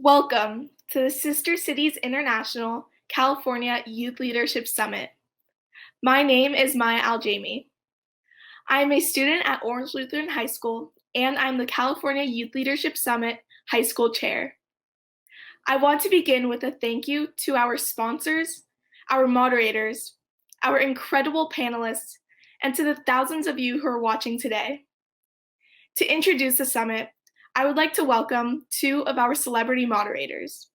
Welcome to the Sister Cities International California Youth Leadership Summit. My name is Maya Aljami. I am a student at Orange Lutheran High School, and I'm the California Youth Leadership Summit High School Chair. I want to begin with a thank you to our sponsors, our moderators, our incredible panelists, and to the thousands of you who are watching today. To introduce the summit, I would like to welcome two of our celebrity moderators.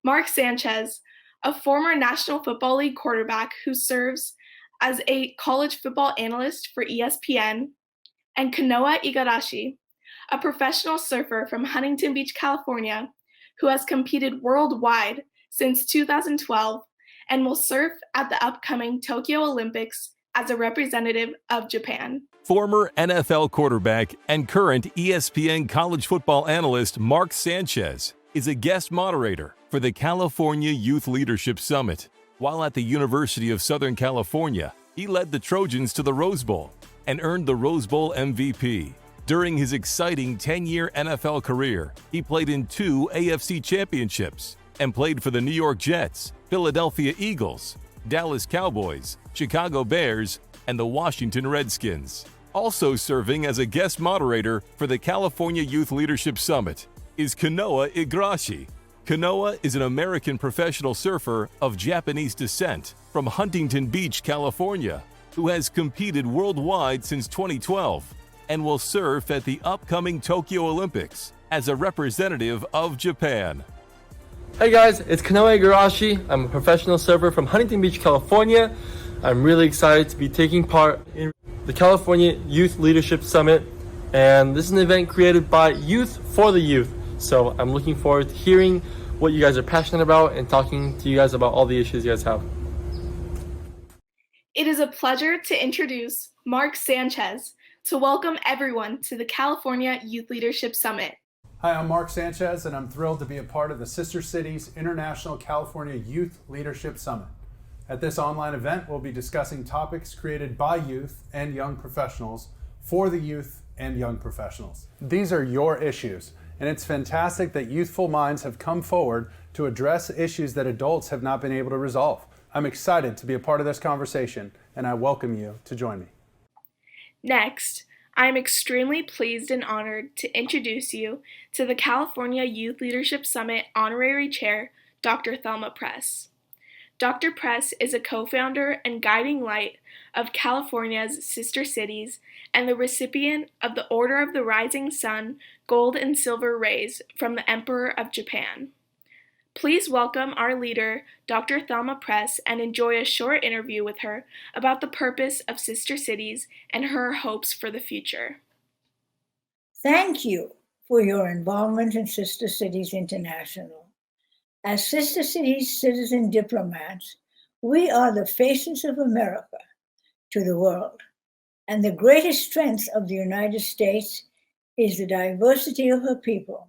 Mark Sanchez, a former National Football League quarterback who serves as a college football analyst for ESPN, and Kanoa Igarashi, a professional surfer from Huntington Beach, California, who has competed worldwide since 2012 and will surf at the upcoming Tokyo Olympics as a representative of Japan. Former NFL quarterback and current ESPN college football analyst Mark Sanchez is a guest moderator for the California Youth Leadership Summit. While at the University of Southern California, he led the Trojans to the Rose Bowl and earned the Rose Bowl MVP. During his exciting 10-year NFL career, he played in 2 AFC championships and played for the New York Jets, Philadelphia Eagles, Dallas Cowboys, Chicago Bears, and the Washington Redskins. Also serving as a guest moderator for the California Youth Leadership Summit is Kanoa Igarashi. Kanoa is an American professional surfer of Japanese descent from Huntington Beach, California, who has competed worldwide since 2012 and will surf at the upcoming Tokyo Olympics as a representative of Japan. Hey guys, it's Kanoa Igarashi. I'm a professional surfer from Huntington Beach, California. I'm really excited to be taking part in the California Youth Leadership Summit, and this is an event created by Youth for the Youth. So I'm looking forward to hearing what you guys are passionate about and talking to you guys about all the issues you guys have. It is a pleasure to introduce Mark Sanchez to welcome everyone to the California Youth Leadership Summit. Hi, I'm Mark Sanchez, and I'm thrilled to be a part of the Sister Cities International California Youth Leadership Summit. At this online event, we'll be discussing topics created by youth and young professionals for the youth and young professionals. These are your issues, and it's fantastic that youthful minds have come forward to address issues that adults have not been able to resolve. I'm excited to be a part of this conversation, and I welcome you to join me. Next, I am extremely pleased and honored to introduce you to the California Youth Leadership Summit Honorary Chair, Dr. Thelma Press. Dr. Press is a co-founder and guiding light of California's Sister Cities and the recipient of the Order of the Rising Sun Gold and Silver Rays from the Emperor of Japan. Please welcome our leader, Dr. Thelma Press, and enjoy a short interview with her about the purpose of Sister Cities and her hopes for the future. Thank you for your involvement in Sister Cities International. As Sister Cities citizen diplomats, we are the faces of America to the world. And the greatest strength of the United States is the diversity of her people.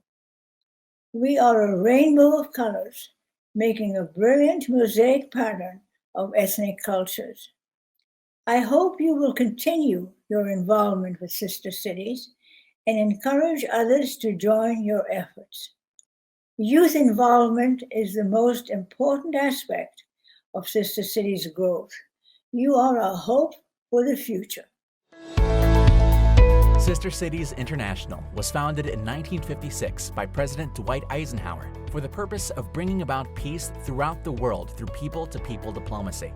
We are a rainbow of colors, making a brilliant mosaic pattern of ethnic cultures. I hope you will continue your involvement with Sister Cities and encourage others to join your efforts. Youth involvement is the most important aspect of Sister Cities' growth. You are a hope for the future. Sister Cities International was founded in 1956 by President Dwight Eisenhower for the purpose of bringing about peace throughout the world through people-to-people diplomacy.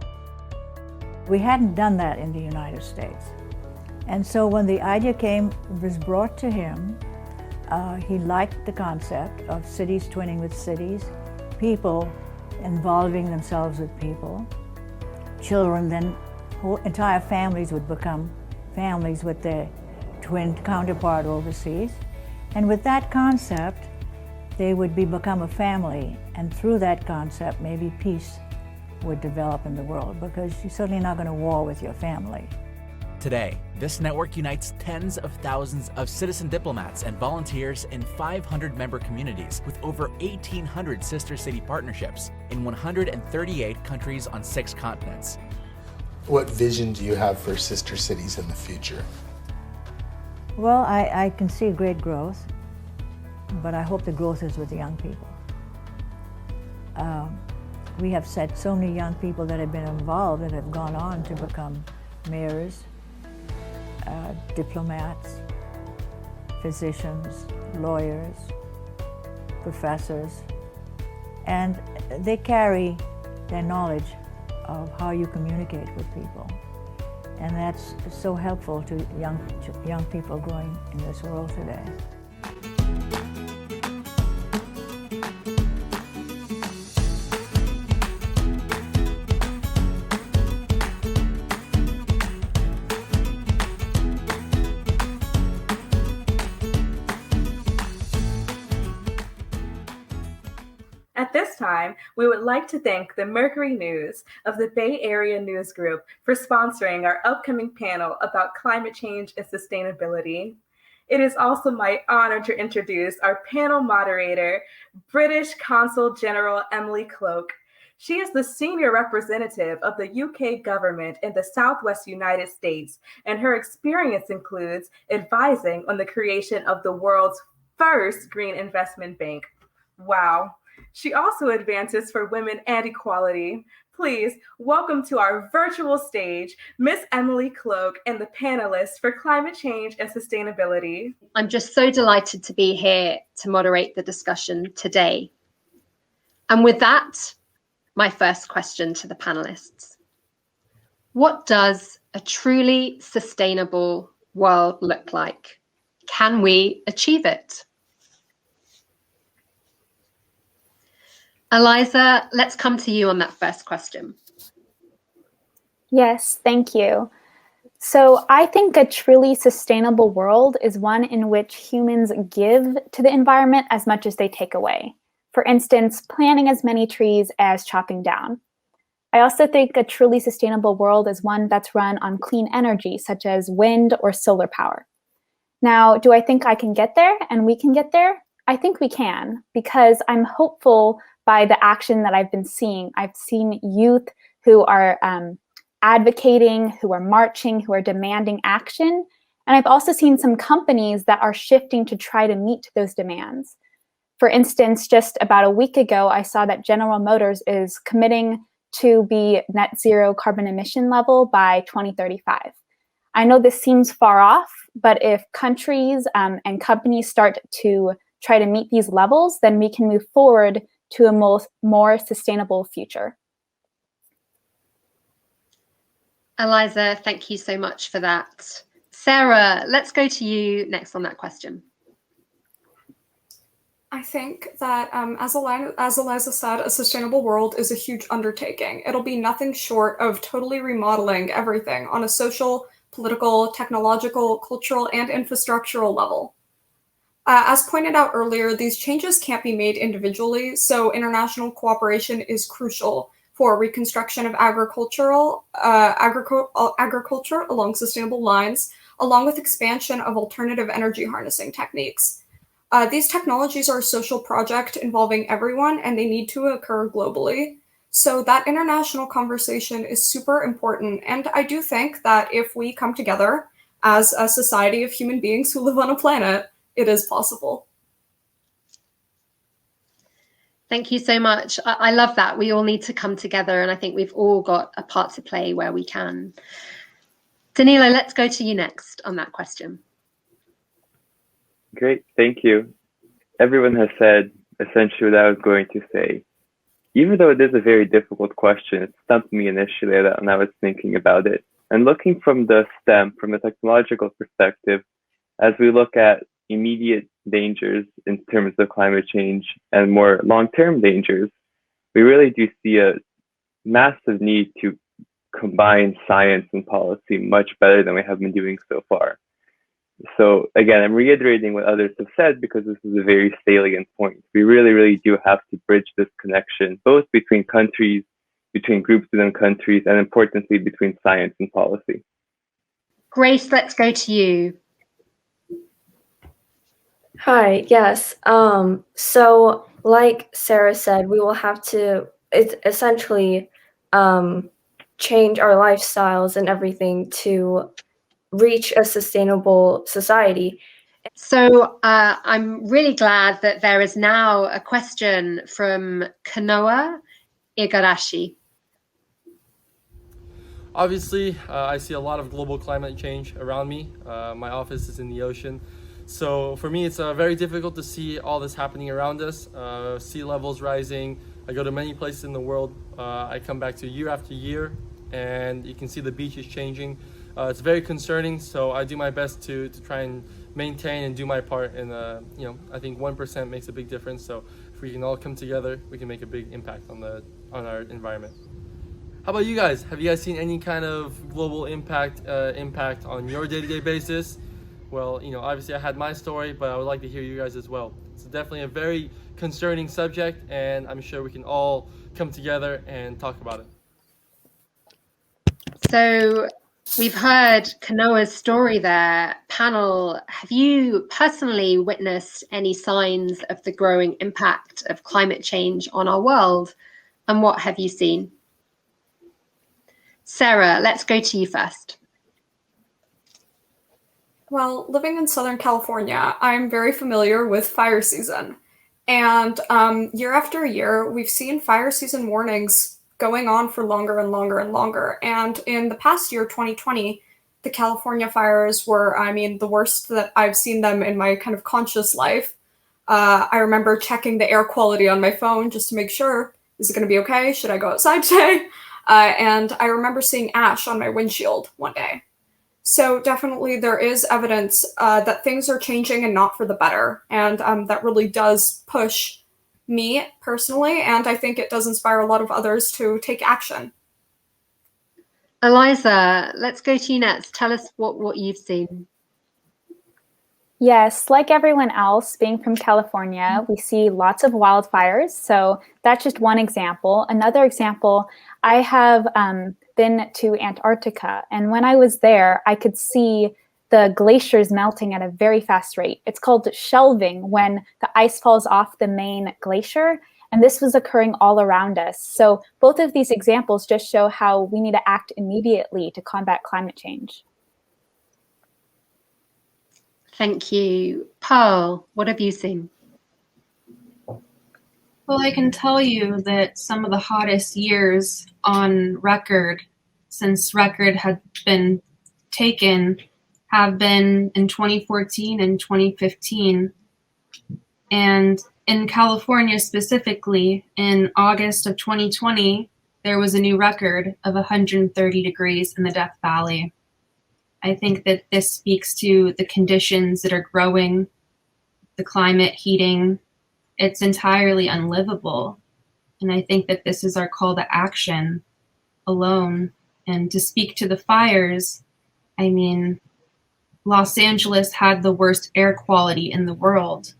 We hadn't done that in the United States. And so when the idea was brought to him, he liked the concept of cities twinning with cities, people involving themselves with people. Children then, whole entire families would become families with their twin counterpart overseas. And with that concept, they would become a family. And through that concept, maybe peace would develop in the world, because you're certainly not going to war with your family. Today, this network unites tens of thousands of citizen diplomats and volunteers in 500 member communities with over 1,800 sister city partnerships in 138 countries on 6 continents. What vision do you have for Sister Cities in the future? Well, I can see great growth, but I hope the growth is with the young people. We have set so many young people that have been involved and have gone on to become mayors, diplomats, physicians, lawyers, professors, and they carry their knowledge of how you communicate with people. And that's so helpful to young people growing in this world today. At this time, we would like to thank the Mercury News of the Bay Area News Group for sponsoring our upcoming panel about climate change and sustainability. It is also my honor to introduce our panel moderator, British Consul General Emily Cloke. She is the senior representative of the UK government in the Southwest United States, and her experience includes advising on the creation of the world's first green investment bank. Wow. She also advances for women and equality. Please welcome to our virtual stage, Miss Emily Cloke and the panelists for climate change and sustainability. I'm just so delighted to be here to moderate the discussion today. And with that, my first question to the panelists. What does a truly sustainable world look like? Can we achieve it? Eliza, let's come to you on that first question. Yes, thank you. So I think a truly sustainable world is one in which humans give to the environment as much as they take away. For instance, planting as many trees as chopping down. I also think a truly sustainable world is one that's run on clean energy, such as wind or solar power. Now, do I think I can get there and we can get there? I think we can, because I'm hopeful by the action that I've been seeing. I've seen youth who are advocating, who are marching, who are demanding action. And I've also seen some companies that are shifting to try to meet those demands. For instance, just about a week ago, I saw that General Motors is committing to be net zero carbon emission level by 2035. I know this seems far off, but if countries and companies start to try to meet these levels, then we can move forward to a more sustainable future. Eliza, thank you so much for that. Sarah, let's go to you next on that question. I think that, as Eliza said, a sustainable world is a huge undertaking. It'll be nothing short of totally remodeling everything on a social, political, technological, cultural, and infrastructural level. As pointed out earlier, these changes can't be made individually, so international cooperation is crucial for reconstruction of agriculture along sustainable lines, along with expansion of alternative energy harnessing techniques. These technologies are a social project involving everyone, and they need to occur globally. So that international conversation is super important, and I do think that if we come together as a society of human beings who live on a planet, it is possible. Thank you so much. I love that. We all need to come together, and I think we've all got a part to play where we can. Danilo, let's go to you next on that question. Great, thank you. Everyone has said essentially what I was going to say. Even though it is a very difficult question, it stumped me initially when I was thinking about it. And looking from the STEM, from a technological perspective, as we look at immediate dangers in terms of climate change and more long-term dangers, we really do see a massive need to combine science and policy much better than we have been doing so far. So again, I'm reiterating what others have said because this is a very salient point. We really do have to bridge this connection, both between countries, between groups within countries, and importantly, between science and policy. Grace, let's go to you. Hi, yes. So like Sarah said, we will have to essentially change our lifestyles and everything to reach a sustainable society. So I'm really glad that there is now a question from Kanoa Igarashi. Obviously, I see a lot of global climate change around me. My office is in the ocean. So for me, it's very difficult to see all this happening around us. Sea levels rising. I go to many places in the world. I come back to year after year, and you can see the beach is changing. It's very concerning, so I do my best to try and maintain and do my part. And I think 1% makes a big difference. So if we can all come together, we can make a big impact on our environment. How about you guys? Have you guys seen any kind of global impact on your day-to-day basis? Well, obviously I had my story, but I would like to hear you guys as well. It's definitely a very concerning subject, and I'm sure we can all come together and talk about it. So we've heard Kanoa's story there. Panel, have you personally witnessed any signs of the growing impact of climate change on our world? And what have you seen? Sarah, let's go to you first. Well, living in Southern California, I'm very familiar with fire season. And year after year, we've seen fire season warnings going on for longer and longer and longer. And in the past year, 2020, the California fires were, the worst that I've seen them in my kind of conscious life. I remember checking the air quality on my phone just to make sure, is it going to be okay? Should I go outside today? And I remember seeing ash on my windshield one day. So definitely there is evidence that things are changing and not for the better. And that really does push me personally, and I think it does inspire a lot of others to take action. Eliza, let's go to you next. Tell us what you've seen. Yes, like everyone else, being from California, we see lots of wildfires. So that's just one example. Another example, I have been to Antarctica, and when I was there, I could see the glaciers melting at a very fast rate. It's called shelving when the ice falls off the main glacier, and this was occurring all around us. So both of these examples just show how we need to act immediately to combat climate change. Thank you. Pearl, what have you seen? Well, I can tell you that some of the hottest years on record, since record had been taken, have been in 2014 and 2015. And in California specifically, in August of 2020, there was a new record of 130 degrees in the Death Valley. I think that this speaks to the conditions that are growing, the climate heating. It's entirely unlivable. And I think that this is our call to action alone. And to speak to the fires, Los Angeles had the worst air quality in the world.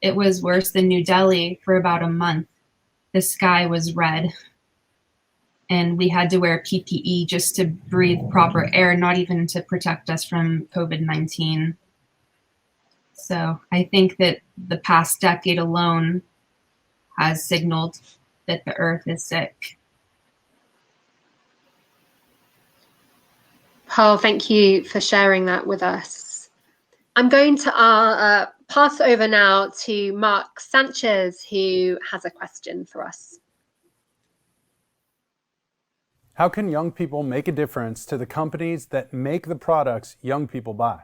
It was worse than New Delhi for about a month. The sky was red. And we had to wear PPE just to breathe proper air, not even to protect us from COVID-19. So I think that the past decade alone has signaled that the earth is sick. Pearl, thank you for sharing that with us. I'm going to pass over now to Mark Sanchez, who has a question for us. How can young people make a difference to the companies that make the products young people buy?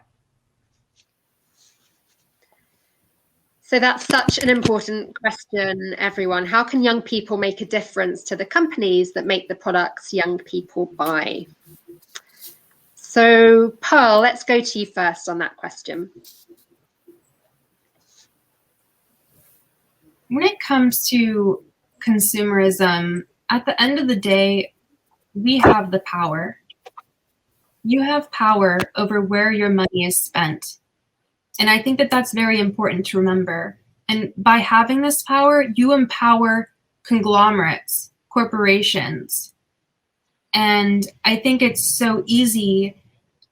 So that's such an important question, everyone. How can young people make a difference to the companies that make the products young people buy? So, Pearl, let's go to you first on that question. When it comes to consumerism, at the end of the day, we have the power. You have power over where your money is spent. And I think that that's very important to remember. And by having this power, you empower conglomerates, corporations. And I think it's so easy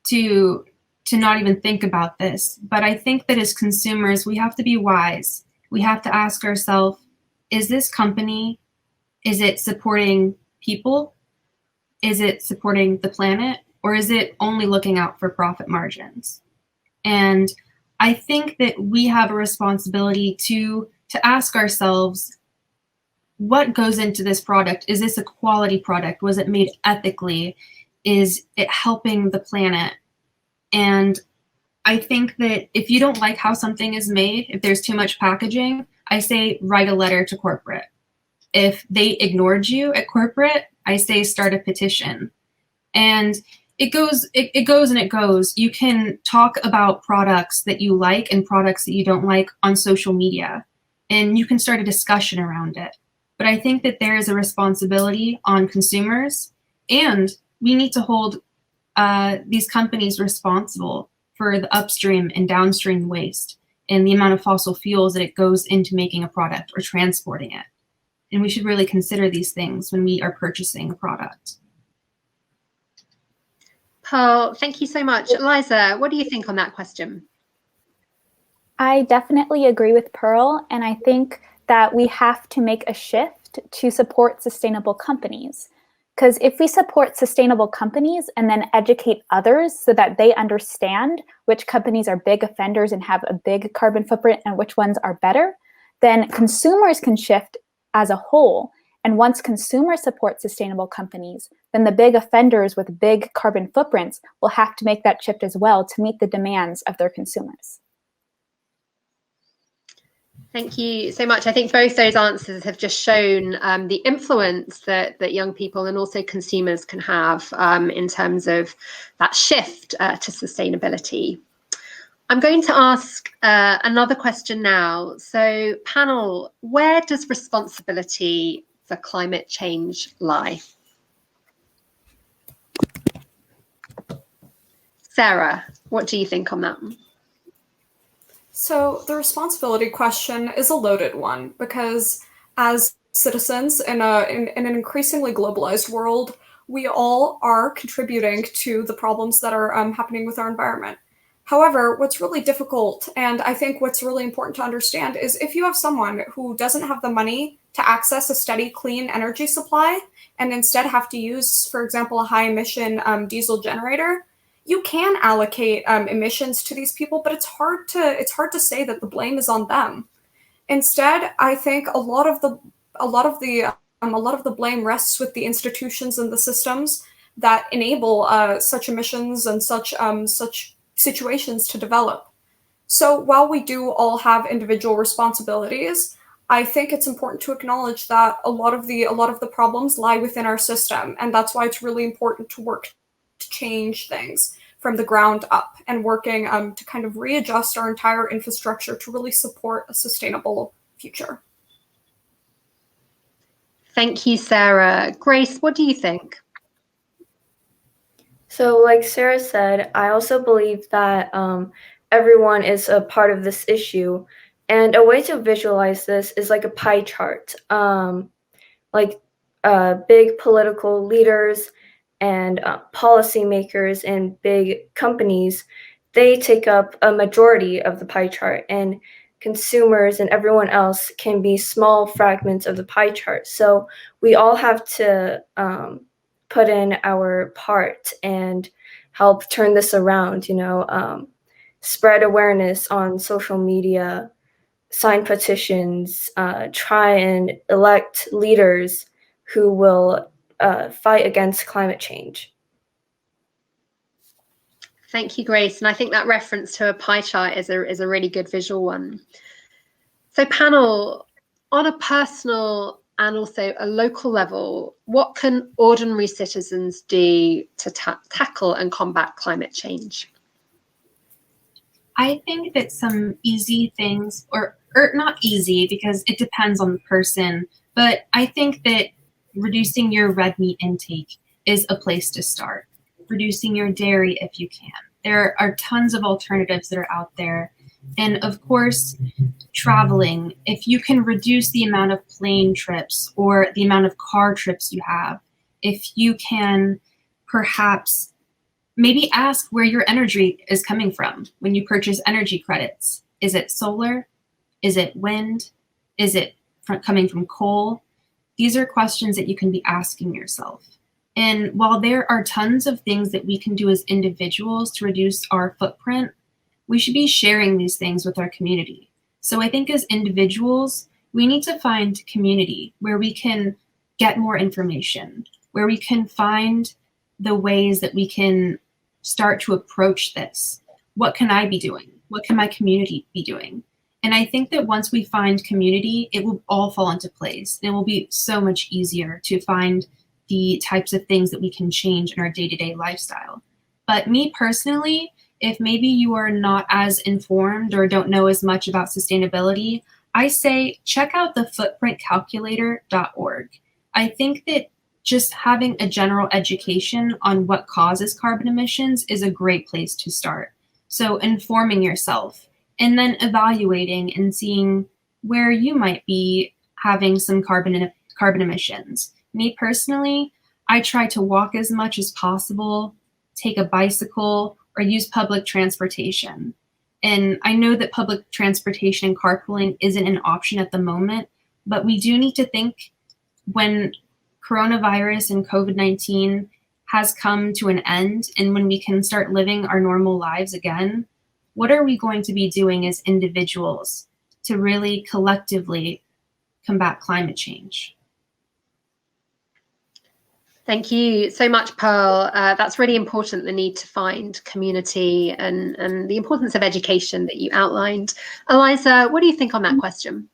to not even think about this. But I think that as consumers, we have to be wise. We have to ask ourselves, is this company, is it supporting people? Is it supporting the planet? Or is it only looking out for profit margins? And I think that we have a responsibility to ask ourselves, what goes into this product? Is this a quality product? Was it made ethically? Is it helping the planet? And I think that if you don't like how something is made, if there's too much packaging, I say write a letter to corporate. If they ignored you at corporate, I say start a petition. And it goes and it goes. You can talk about products that you like and products that you don't like on social media, and you can start a discussion around it. But I think that there is a responsibility on consumers, and we need to hold these companies responsible for the upstream and downstream waste and the amount of fossil fuels that it goes into making a product or transporting it. And we should really consider these things when we are purchasing a product. Pearl, thank you so much. Eliza, what do you think on that question? I definitely agree with Pearl, and I think that we have to make a shift to support sustainable companies. Because if we support sustainable companies and then educate others so that they understand which companies are big offenders and have a big carbon footprint and which ones are better, then consumers can shift as a whole. And once consumers support sustainable companies, then the big offenders with big carbon footprints will have to make that shift as well to meet the demands of their consumers. Thank you so much. I think both those answers have just shown the influence that young people and also consumers can have in terms of that shift to sustainability. I'm going to ask another question now. So, panel, where does responsibility for climate change lie? Sarah, what do you think on that? So the responsibility question is a loaded one because as citizens in an increasingly globalized world, we all are contributing to the problems that are happening with our environment. However, what's really difficult, and I think what's really important to understand, is if you have someone who doesn't have the money to access a steady, clean energy supply and instead have to use, for example, a high emission diesel generator, you can allocate emissions to these people, but it's hard to say that the blame is on them. Instead, I think a lot of the blame rests with the institutions and the systems that enable such emissions and such situations to develop. So while we do all have individual responsibilities, I think it's important to acknowledge that a lot of the problems lie within our system, and that's why it's really important to work to change things from the ground up and working to kind of readjust our entire infrastructure to really support a sustainable future. Thank you, Sarah. Grace, what do you think? So like Sarah said, I also believe that everyone is a part of this issue. And a way to visualize this is like a pie chart. Big political leaders and policymakers and big companies, they take up a majority of the pie chart, and consumers and everyone else can be small fragments of the pie chart. So we all have to put in our part and help turn this around, spread awareness on social media, sign petitions, try and elect leaders who will fight against climate change. Thank you, Grace. And I think that reference to a pie chart is a really good visual one. So panel, on a personal and also a local level, what can ordinary citizens do to tackle and combat climate change? I think that some easy things, or not easy because it depends on the person, but I think that reducing your red meat intake is a place to start. Reducing your dairy if you can. There are tons of alternatives that are out there. And of course, traveling. If you can reduce the amount of plane trips or the amount of car trips you have, if you can perhaps maybe ask where your energy is coming from when you purchase energy credits. Is it solar? Is it wind? Is it coming from coal? These are questions that you can be asking yourself. And while there are tons of things that we can do as individuals to reduce our footprint, we should be sharing these things with our community. So I think as individuals, we need to find community where we can get more information, where we can find the ways that we can start to approach this. What can I be doing? What can my community be doing? And I think that once we find community, it will all fall into place. It will be so much easier to find the types of things that we can change in our day-to-day lifestyle. But me personally, if maybe you are not as informed or don't know as much about sustainability, I say check out the footprintcalculator.org. I think that just having a general education on what causes carbon emissions is a great place to start. So informing yourself and then evaluating and seeing where you might be having some carbon emissions. Me personally, I try to walk as much as possible, take a bicycle, or use public transportation. And I know that public transportation and carpooling isn't an option at the moment, but we do need to think when coronavirus and COVID-19 has come to an end and when we can start living our normal lives again, what are we going to be doing as individuals to really collectively combat climate change? Thank you so much, Pearl. That's really important, the need to find community and the importance of education that you outlined. Eliza, what do you think on that question?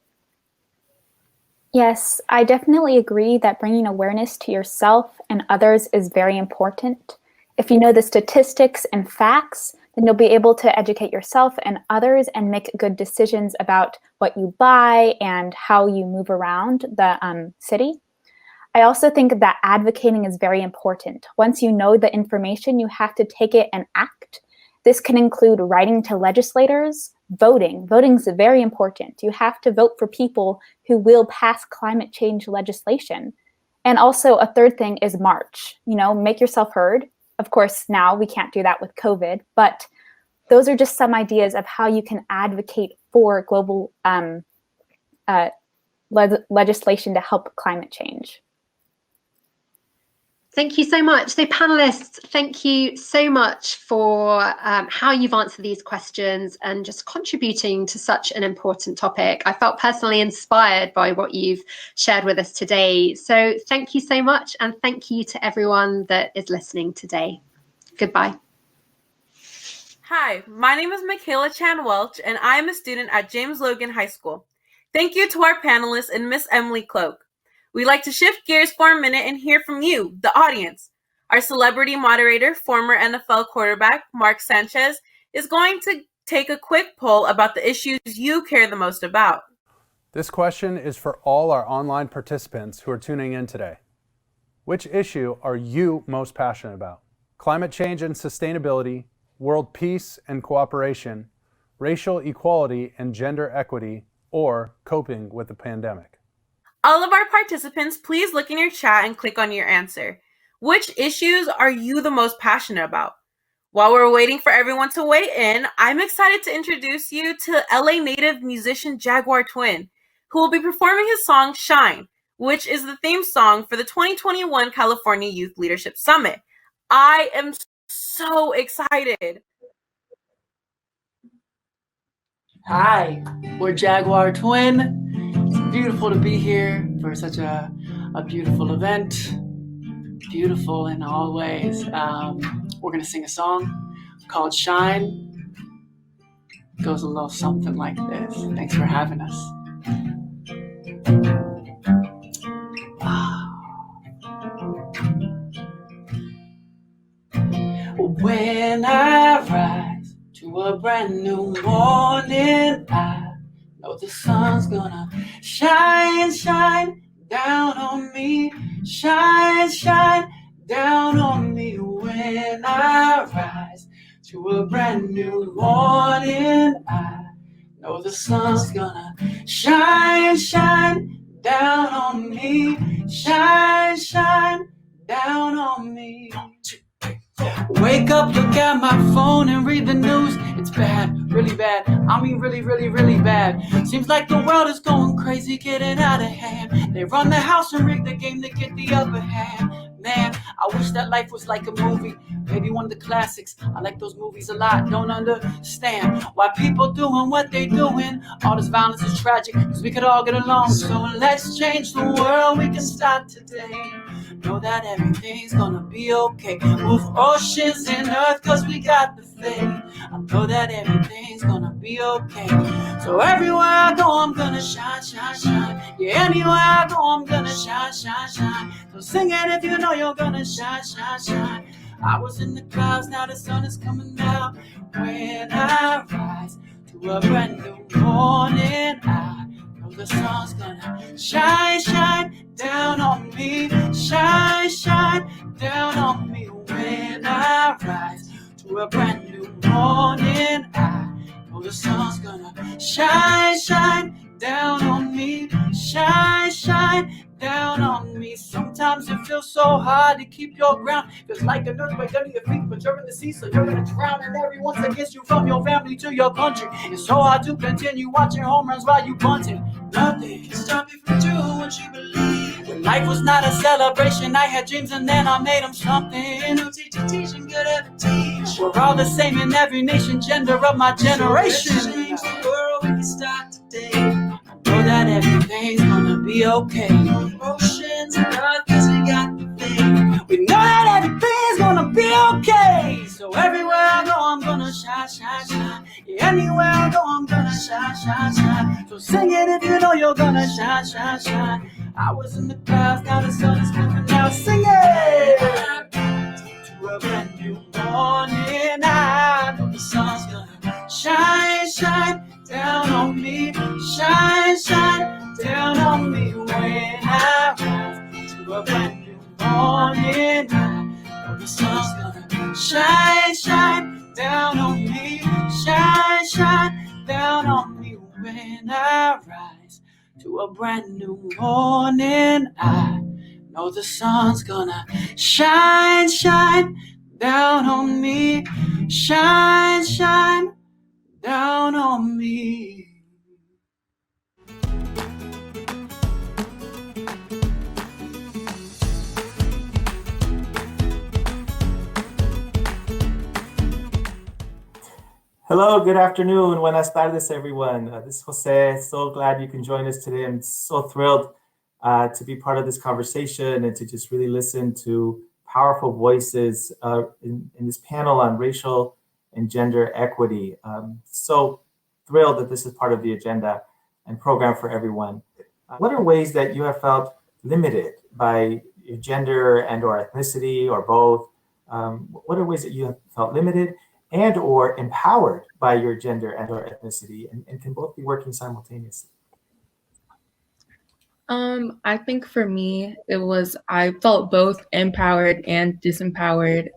Yes, I definitely agree that bringing awareness to yourself and others is very important. If you know the statistics and facts, then you'll be able to educate yourself and others and make good decisions about what you buy and how you move around the city. I also think that advocating is very important. Once you know the information, you have to take it and act. This can include writing to legislators, voting. Voting is very important. You have to vote for people who will pass climate change legislation. And also a third thing is march. Make yourself heard. Of course, now we can't do that with COVID, but those are just some ideas of how you can advocate for global legislation to help climate change. Thank you so much. So panelists, thank you so much for how you've answered these questions and just contributing to such an important topic. I felt personally inspired by what you've shared with us today. So thank you so much. And thank you to everyone that is listening today. Goodbye. Hi, my name is Michaela Chan Welch, and I am a student at James Logan High School. Thank you to our panelists and Miss Emily Cloak. We'd like to shift gears for a minute and hear from you, the audience. Our celebrity moderator, former NFL quarterback Mark Sanchez, is going to take a quick poll about the issues you care the most about. This question is for all our online participants who are tuning in today. Which issue are you most passionate about? Climate change and sustainability, world peace and cooperation, racial equality and gender equity, or coping with the pandemic? All of our participants, please look in your chat and click on your answer. Which issues are you the most passionate about? While we're waiting for everyone to weigh in, I'm excited to introduce you to LA native musician Jaguar Twin, who will be performing his song Shine, which is the theme song for the 2021 California Youth Leadership Summit. I am so excited. Hi, we're Jaguar Twin. It's beautiful to be here for such a beautiful event. Beautiful in all ways. We're going to sing a song called Shine. It goes a little something like this. Thanks for having us. When I rise to a brand new morning, I know the sun's gonna shine, shine down on me. Shine, shine down on me when I rise to a brand new morning. I know the sun's gonna shine, shine down on me. Shine, shine down on me. Wake up, look at my phone and read the news. It's bad, really bad. I mean really, really, really bad. Seems like the world is going crazy, getting out of hand. They run the house and rig the game to get the upper hand. Man, I wish that life was like a movie, maybe one of the classics. I like those movies a lot. Don't understand why people doing what they doing. All this violence is tragic, cause we could all get along. So let's change the world, we can start today. Know that everything's gonna be okay. Move oceans and earth, cause we got the faith. I know that everything's gonna be okay. So everywhere I go, I'm gonna shine, shine, shine. Yeah, anywhere I go, I'm gonna shine, shine, shine. So sing it if you know you're gonna shine, shine, shine. I was in the clouds, now the sun is coming out. When I rise to a brand new morning, I know the sun's gonna shine, shine down on me. Shine, shine down on me. When I rise to a brand new morning, I know the sun's gonna shine, shine down on me. Shine, shine down on me. Sometimes it feels so hard to keep your ground. Feels like an earthquake under your feet, but you're in the sea, so you're gonna drown. And everyone's against you, from your family to your country. It's so hard to continue watching home runs while you bunting. Nothing can stop you from doing what you believe. When life was not a celebration, I had dreams and then I made them something. No teacher teaching could ever teach. We're all the same in every nation, gender of my generation. So let's change the world, we can start today. Know that everything's gonna be okay. Oceans and earth, cause we got the faith. We know that everything's gonna be okay. So everywhere I go, I'm gonna shine, shine, shine. Yeah, anywhere I go, I'm gonna shine, shine, shine. So sing it if you know you're gonna shine, shine, shine. I was in the clouds, now the sun is coming out. Sing it! To a brand new morning, I know the sun's gonna shine, shine down on me. Shine, shine down on me. When I rise to a brand new morning, I know the sun's gonna shine, shine down on me. Shine, shine down on me. When I rise to a brand new morning, I know the sun's gonna shine, shine down on me. Shine, shine down on me. Hello, good afternoon. Buenas tardes, everyone. This is Jose. So glad you can join us today. I'm so thrilled to be part of this conversation and to just really listen to powerful voices in this panel on racial and gender equity. So thrilled that this is part of the agenda and program for everyone. What are ways that you have felt limited by your gender and or ethnicity or both? What are ways that you have felt limited and or empowered by your gender and or ethnicity, and can both be working simultaneously? I think for me, I felt both empowered and disempowered.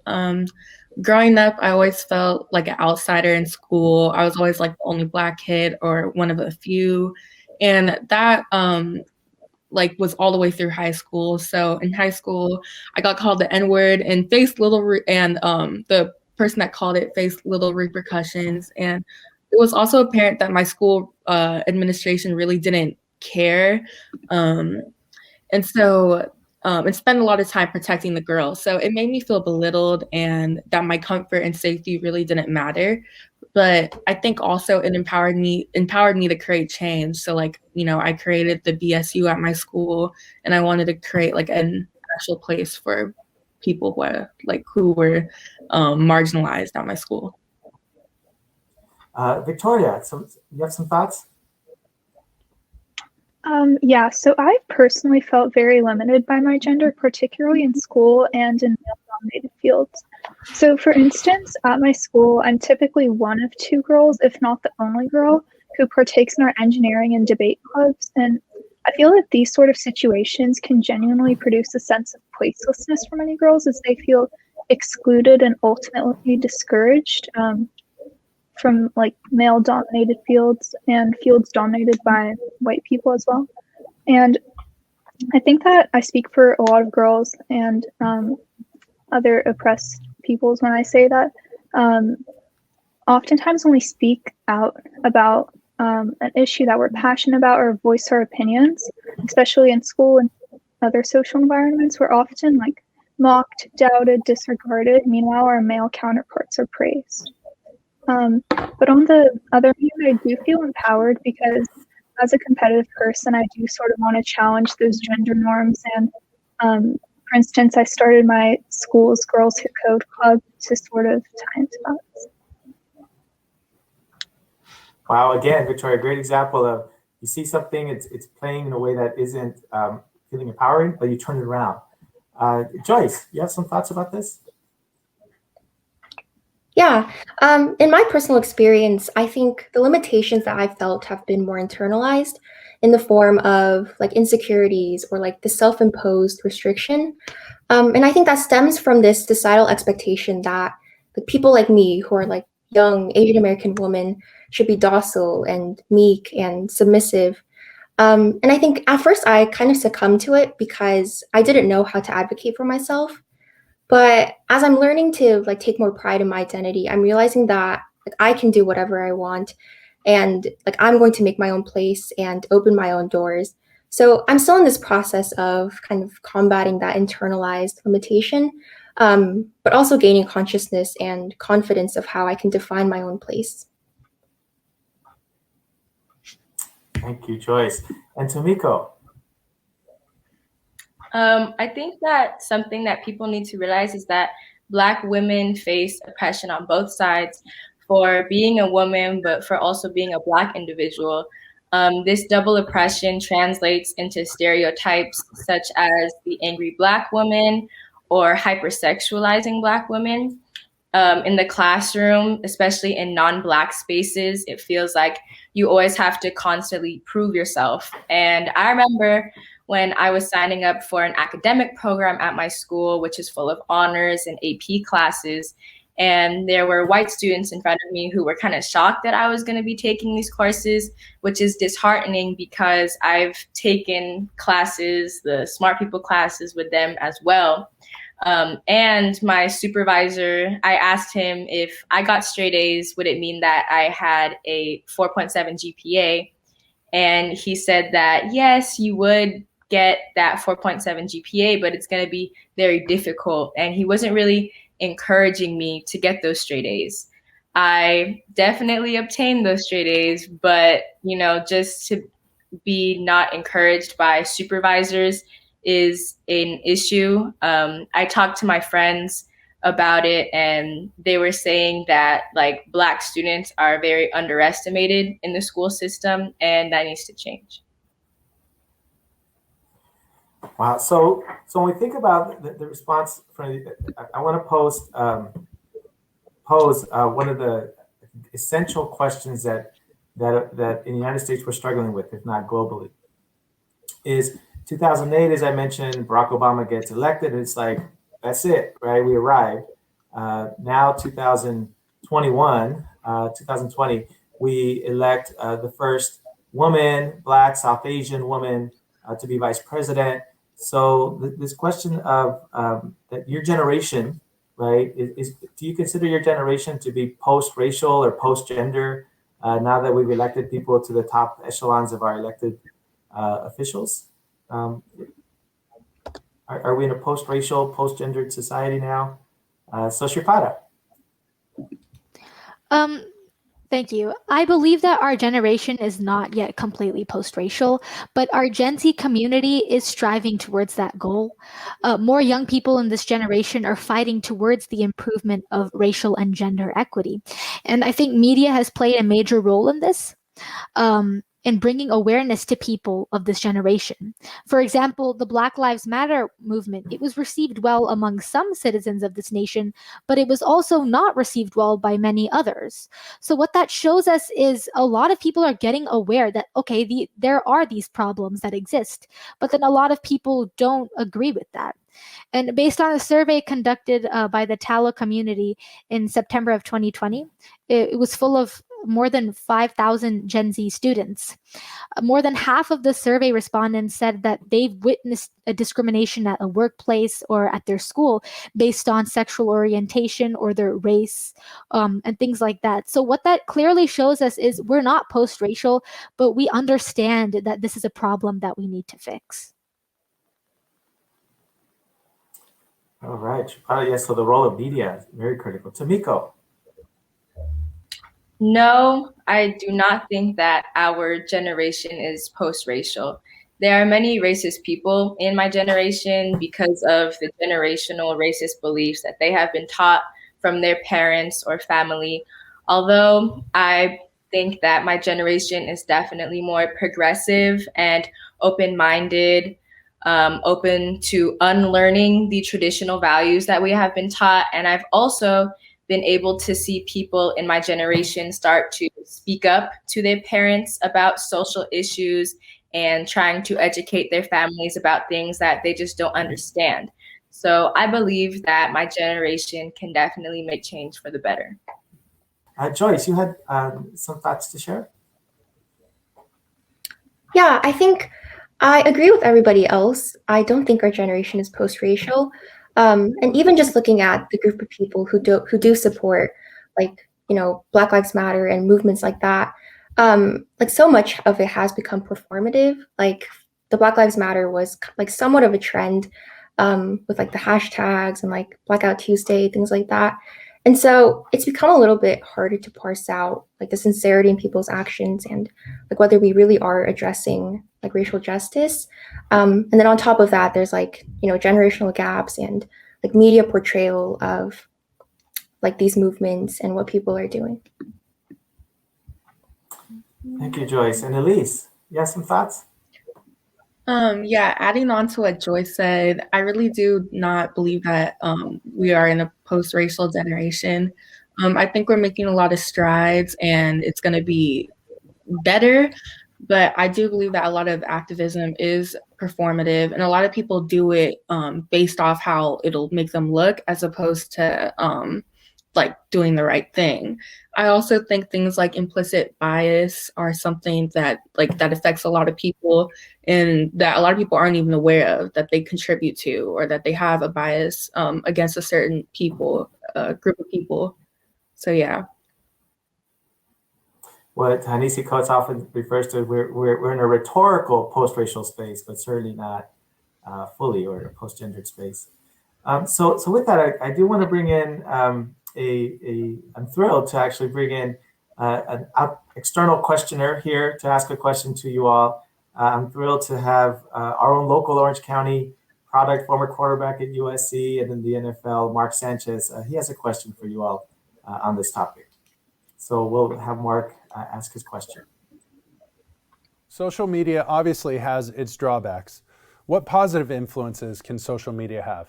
Growing up, I always felt like an outsider in school. I was always like the only Black kid or one of a few. And that was all the way through high school. So in high school, I got called the N-word and faced the person that called it faced little repercussions. And it was also apparent that my school administration really didn't care. And so and spend a lot of time protecting the girls. So it made me feel belittled and that my comfort and safety really didn't matter. But I think also it empowered me to create change. So I created the BSU at my school, and I wanted to create like an actual place for people who were marginalized at my school. Victoria, you have some thoughts? Yeah, so I personally felt very limited by my gender, particularly in school and in male-dominated fields. So for instance, at my school, I'm typically one of two girls, if not the only girl, who partakes in our engineering and debate clubs. And I feel that these sort of situations can genuinely produce a sense of placelessness for many girls as they feel excluded and ultimately discouraged from male-dominated fields and fields dominated by white people as well. And I think that I speak for a lot of girls and other oppressed peoples when I say that oftentimes when we speak out about an issue that we're passionate about or voice our opinions, especially in school and other social environments, we're often mocked, doubted, disregarded. Meanwhile, our male counterparts are praised. But on the other hand, I do feel empowered because as a competitive person, I do sort of want to challenge those gender norms. And for instance, I started my school's Girls Who Code Club to sort of tie into that. Wow, again, Victoria, great example of you see something, it's playing in a way that isn't feeling empowering, but you turn it around. Joyce, you have some thoughts about this? Yeah, in my personal experience, I think the limitations that I felt have been more internalized in the form of like insecurities or like the self-imposed restriction. And I think that stems from this societal expectation that like people like me who are like young Asian American women should be docile and meek and submissive. And I think at first I kind of succumbed to it because I didn't know how to advocate for myself. But as I'm learning to like take more pride in my identity, I'm realizing that like, I can do whatever I want and like I'm going to make my own place and open my own doors. So I'm still in this process of kind of combating that internalized limitation, but also gaining consciousness and confidence of how I can define my own place. Thank you, Joyce. And Tomiko. I think that something that people need to realize is that Black women face oppression on both sides for being a woman, but for also being a Black individual. This double oppression translates into stereotypes such as the angry Black woman or hypersexualizing Black women. In the classroom, especially in non-Black spaces, it feels like you always have to constantly prove yourself. And I remember when I was signing up for an academic program at my school, which is full of honors and AP classes, and there were white students in front of me who were kind of shocked that I was going to be taking these courses, which is disheartening because I've taken classes, the smart people classes with them as well. And my supervisor, I asked him if I got straight A's, would it mean that I had a 4.7 GPA? And he said that, yes, you would get that 4.7 GPA, but it's going to be very difficult. And he wasn't really encouraging me to get those straight A's. I definitely obtained those straight A's, but, you know, just to be not encouraged by supervisors is an issue. I talked to my friends about it and they were saying that like Black students are very underestimated in the school system and that needs to change. Wow. So when we think about the response, I want to pose one of the essential questions that in the United States we're struggling with, if not globally, is 2008, as I mentioned, Barack Obama gets elected. And it's like, that's it, right? We arrived. Now 2020, we elect the first woman, Black, South Asian woman to be vice president. So this question of that your generation, right, is do you consider your generation to be post-racial or post-gender now that we've elected people to the top echelons of our elected officials? Are we in a post-racial, post-gendered society now? So Shripata. Thank you. I believe that our generation is not yet completely post-racial, but our Gen Z community is striving towards that goal. More young people in this generation are fighting towards the improvement of racial and gender equity. And I think media has played a major role in this. In bringing awareness to people of this generation. For example, the Black Lives Matter movement, it was received well among some citizens of this nation, but it was also not received well by many others. So what that shows us is a lot of people are getting aware that, okay, there are these problems that exist, but then a lot of people don't agree with that. And based on a survey conducted by the Talo community in September of 2020, it was full of more than 5,000 Gen Z students. More than half of the survey respondents said that they've witnessed a discrimination at a workplace or at their school based on sexual orientation or their race, and things like that. So what that clearly shows us is we're not post-racial, but we understand that this is a problem that we need to fix. All right. Yes, so the role of media is very critical. Tamiko. No, I do not think that our generation is post-racial. There are many racist people in my generation because of the generational racist beliefs that they have been taught from their parents or family. Although I think that my generation is definitely more progressive and open-minded, open to unlearning the traditional values that we have been taught. And I've also been able to see people in my generation start to speak up to their parents about social issues and trying to educate their families about things that they just don't understand. So I believe that my generation can definitely make change for the better. Joyce, you had some thoughts to share? Yeah, I think I agree with everybody else. I don't think our generation is post-racial. And even just looking at the group of people who do support, like, Black Lives Matter and movements like that, like so much of it has become performative. Like the Black Lives Matter was like somewhat of a trend with like the hashtags and like Blackout Tuesday, things like that. And so it's become a little bit harder to parse out like the sincerity in people's actions and like whether we really are addressing like racial justice. And then on top of that, there's like, generational gaps and like media portrayal of like these movements and what people are doing. Thank you, Joyce. And Elise, you have some thoughts? Yeah, adding on to what Joyce said, I really do not believe that we are in a post-racial generation. I think we're making a lot of strides and it's going to be better, but I do believe that a lot of activism is performative and a lot of people do it based off how it'll make them look as opposed to like doing the right thing. I also think things like implicit bias are something that affects a lot of people and that a lot of people aren't even aware of that they contribute to or that they have a bias against a certain people, group of people. So yeah. What Ta-Nehisi Coates often refers to, we're in a rhetorical post-racial space, but certainly not fully or a post-gendered space. So with that, I do want to bring in I'm thrilled to actually bring in an external questioner here to ask a question to you all. I'm thrilled to have our own local Orange County product, former quarterback at USC and in the NFL, Mark Sanchez. He has a question for you all on this topic. So we'll have Mark ask his question. Social media obviously has its drawbacks. What positive influences can social media have?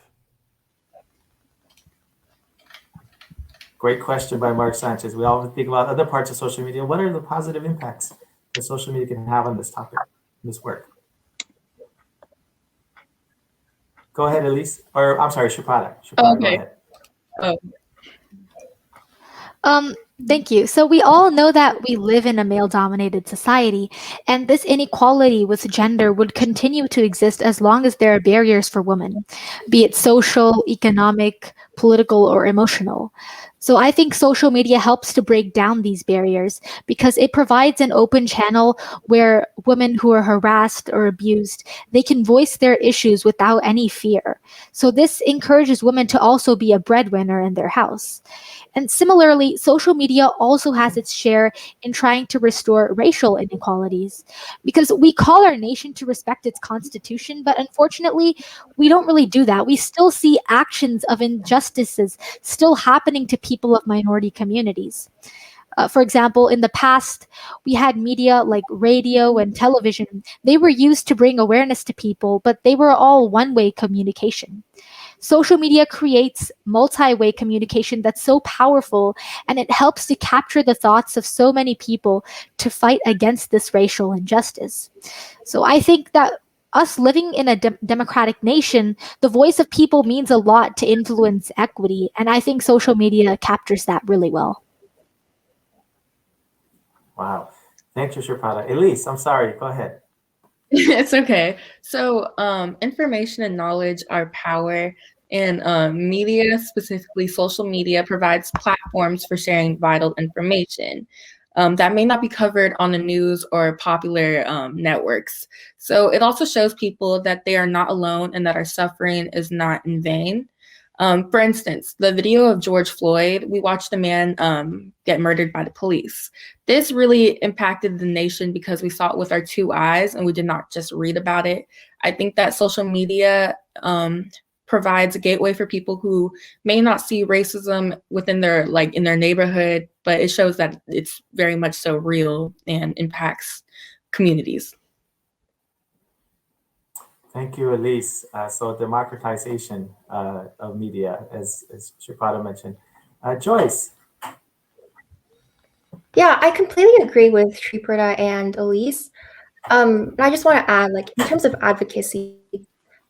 Great question by Mark Sanchez. We often think about other parts of social media. What are the positive impacts that social media can have on this topic, this work? Go ahead, Elise. Or I'm sorry, Shupada. Okay. Thank you. So we all know that we live in a male-dominated society, and this inequality with gender would continue to exist as long as there are barriers for women, be it social, economic, political, or emotional. So I think social media helps to break down these barriers because it provides an open channel where women who are harassed or abused, they can voice their issues without any fear. So this encourages women to also be a breadwinner in their house. And similarly, social media also has its share in trying to restore racial inequalities because we call our nation to respect its constitution, but unfortunately, we don't really do that. We still see actions of injustices still happening to people of minority communities. For example, in the past, we had media like radio and television. They were used to bring awareness to people, but they were all one-way communication. Social media creates multi-way communication that's so powerful, and it helps to capture the thoughts of so many people to fight against this racial injustice. So I think that us living in a democratic nation, the voice of people means a lot to influence equity, and I think social media captures that really well. Wow. Thank you, Shupada. Elise, I'm sorry. Go ahead. It's okay. So information and knowledge are power, and media, specifically social media, provides platforms for sharing vital information that may not be covered on the news or popular networks. So it also shows people that they are not alone and that our suffering is not in vain. For instance, the video of George Floyd, we watched a man get murdered by the police. This really impacted the nation because we saw it with our 2 eyes and we did not just read about it. I think that social media provides a gateway for people who may not see racism within their, in their neighborhood, but it shows that it's very much so real and impacts communities. Thank you, Elise. So democratization of media, as Shripata mentioned. Joyce. Yeah, I completely agree with Shripata and Elise. And I just want to add, in terms of advocacy,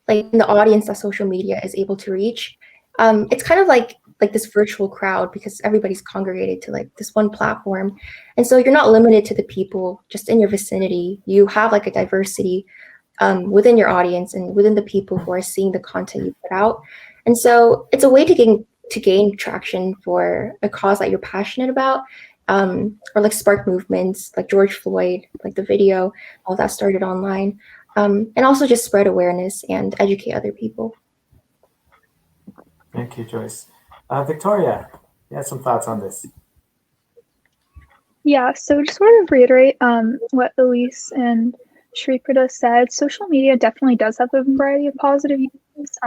in the audience that social media is able to reach, it's kind of like this virtual crowd because everybody's congregated to this one platform. And so you're not limited to the people just in your vicinity. You have a diversity within your audience and within the people who are seeing the content you put out. And so it's a way to gain traction for a cause that you're passionate about, or spark movements like George Floyd, the video, all that started online, and also just spread awareness and educate other people. Thank you, Joyce. Victoria, you had some thoughts on this. Yeah, so just want to reiterate what Elise and Shripata said. Social media definitely does have a variety of positive uses.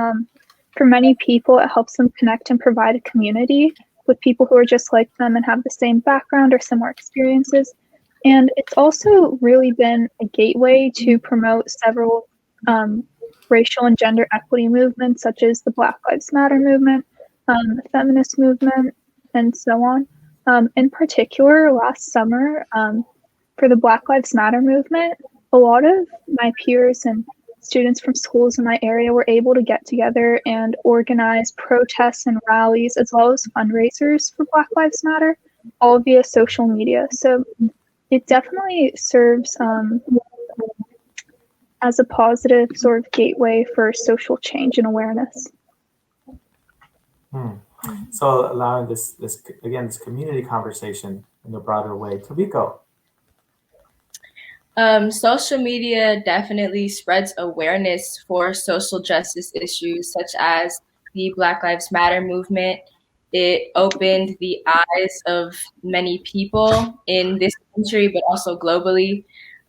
For many people, it helps them connect and provide a community with people who are just like them and have the same background or similar experiences. And it's also really been a gateway to promote several racial and gender equity movements, such as the Black Lives Matter movement, the feminist movement, and so on. In particular, last summer, for the Black Lives Matter movement, a lot of my peers and students from schools in my area were able to get together and organize protests and rallies, as well as fundraisers for Black Lives Matter, all via social media. So it definitely serves as a positive sort of gateway for social change and awareness. So allowing this community conversation in a broader way. Tobiko. Social media definitely spreads awareness for social justice issues such as the Black Lives Matter movement. It opened the eyes of many people in this country, but also globally.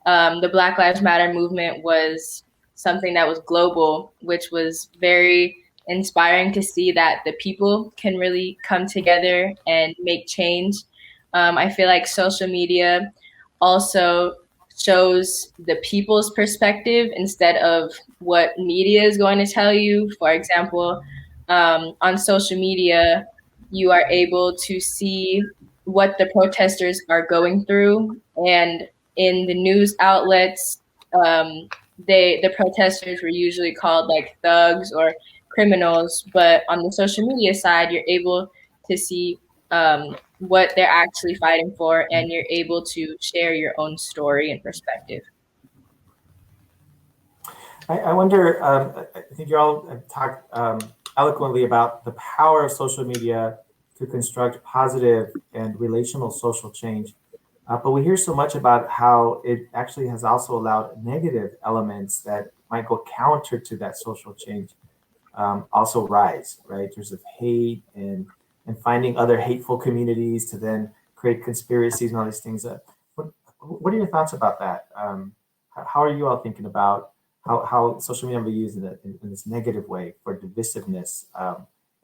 The Black Lives Matter movement was something that was global, which was very inspiring to see that the people can really come together and make change. I feel like social media also shows the people's perspective instead of what media is going to tell you. For example, on social media, you are able to see what the protesters are going through. And in the news outlets, the protesters were usually called thugs or criminals. But on the social media side, you're able to see what they're actually fighting for, and you're able to share your own story and perspective. I wonder, I think you all have talked eloquently about the power of social media to construct positive and relational social change. But we hear so much about how it actually has also allowed negative elements that might go counter to that social change also rise, right? There's hate and finding other hateful communities to then create conspiracies and all these things. What are your thoughts about that? How are you all thinking about how social media will be used in this negative way for divisiveness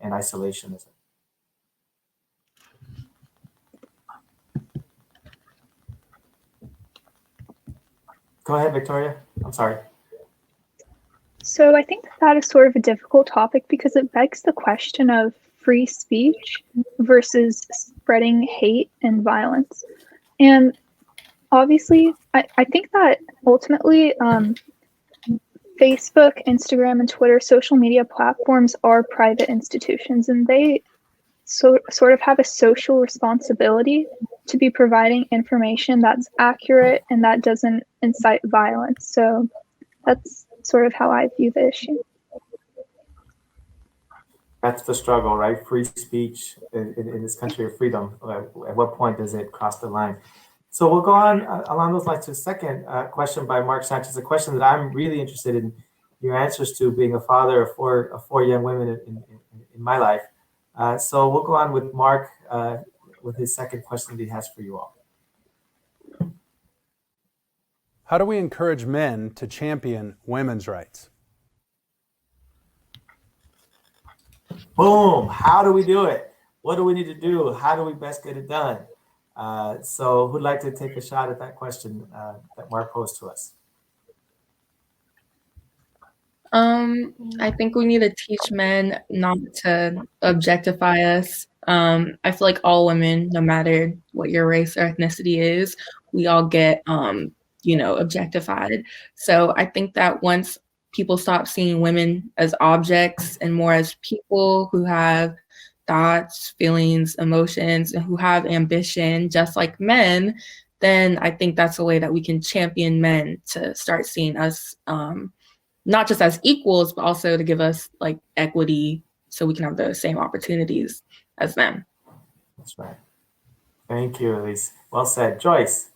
and isolationism? Go ahead, Victoria. I'm sorry. So I think that is sort of a difficult topic because it begs the question of free speech versus spreading hate and violence. And obviously, I think that ultimately Facebook, Instagram, and Twitter, social media platforms are private institutions, and they sort of have a social responsibility to be providing information that's accurate and that doesn't incite violence. So that's sort of how I view the issue. That's the struggle, right? Free speech in this country of freedom. At what point does it cross the line? So we'll go on along those lines to a second question by Mark Sanchez, a question that I'm really interested in your answers to, being a father of four young women in my life. So we'll go on with Mark with his second question that he has for you all. How do we encourage men to champion women's rights? Boom. How do we do it? What do we need to do? How do we best get it done? So who'd like to take a shot at that question that Mark posed to us? I think we need to teach men not to objectify us. I feel like all women, no matter what your race or ethnicity is, we all get, objectified. So I think that once people stop seeing women as objects and more as people who have thoughts, feelings, emotions, and who have ambition, just like men, then I think that's a way that we can champion men to start seeing us not just as equals, but also to give us like equity so we can have the same opportunities as them. That's right. Thank you, Elise. Well said. Joyce.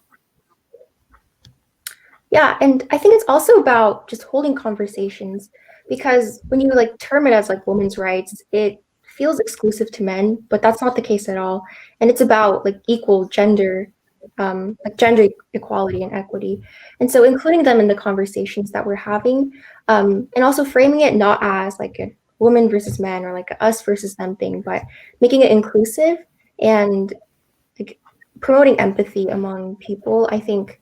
Yeah, and I think it's also about just holding conversations, because when you like term it as like women's rights, it feels exclusive to men, but that's not the case at all. And it's about like equal gender, like gender equality and equity. And so including them in the conversations that we're having, and also framing it not as like a woman versus men or like a us versus them thing, but making it inclusive and like promoting empathy among people. I think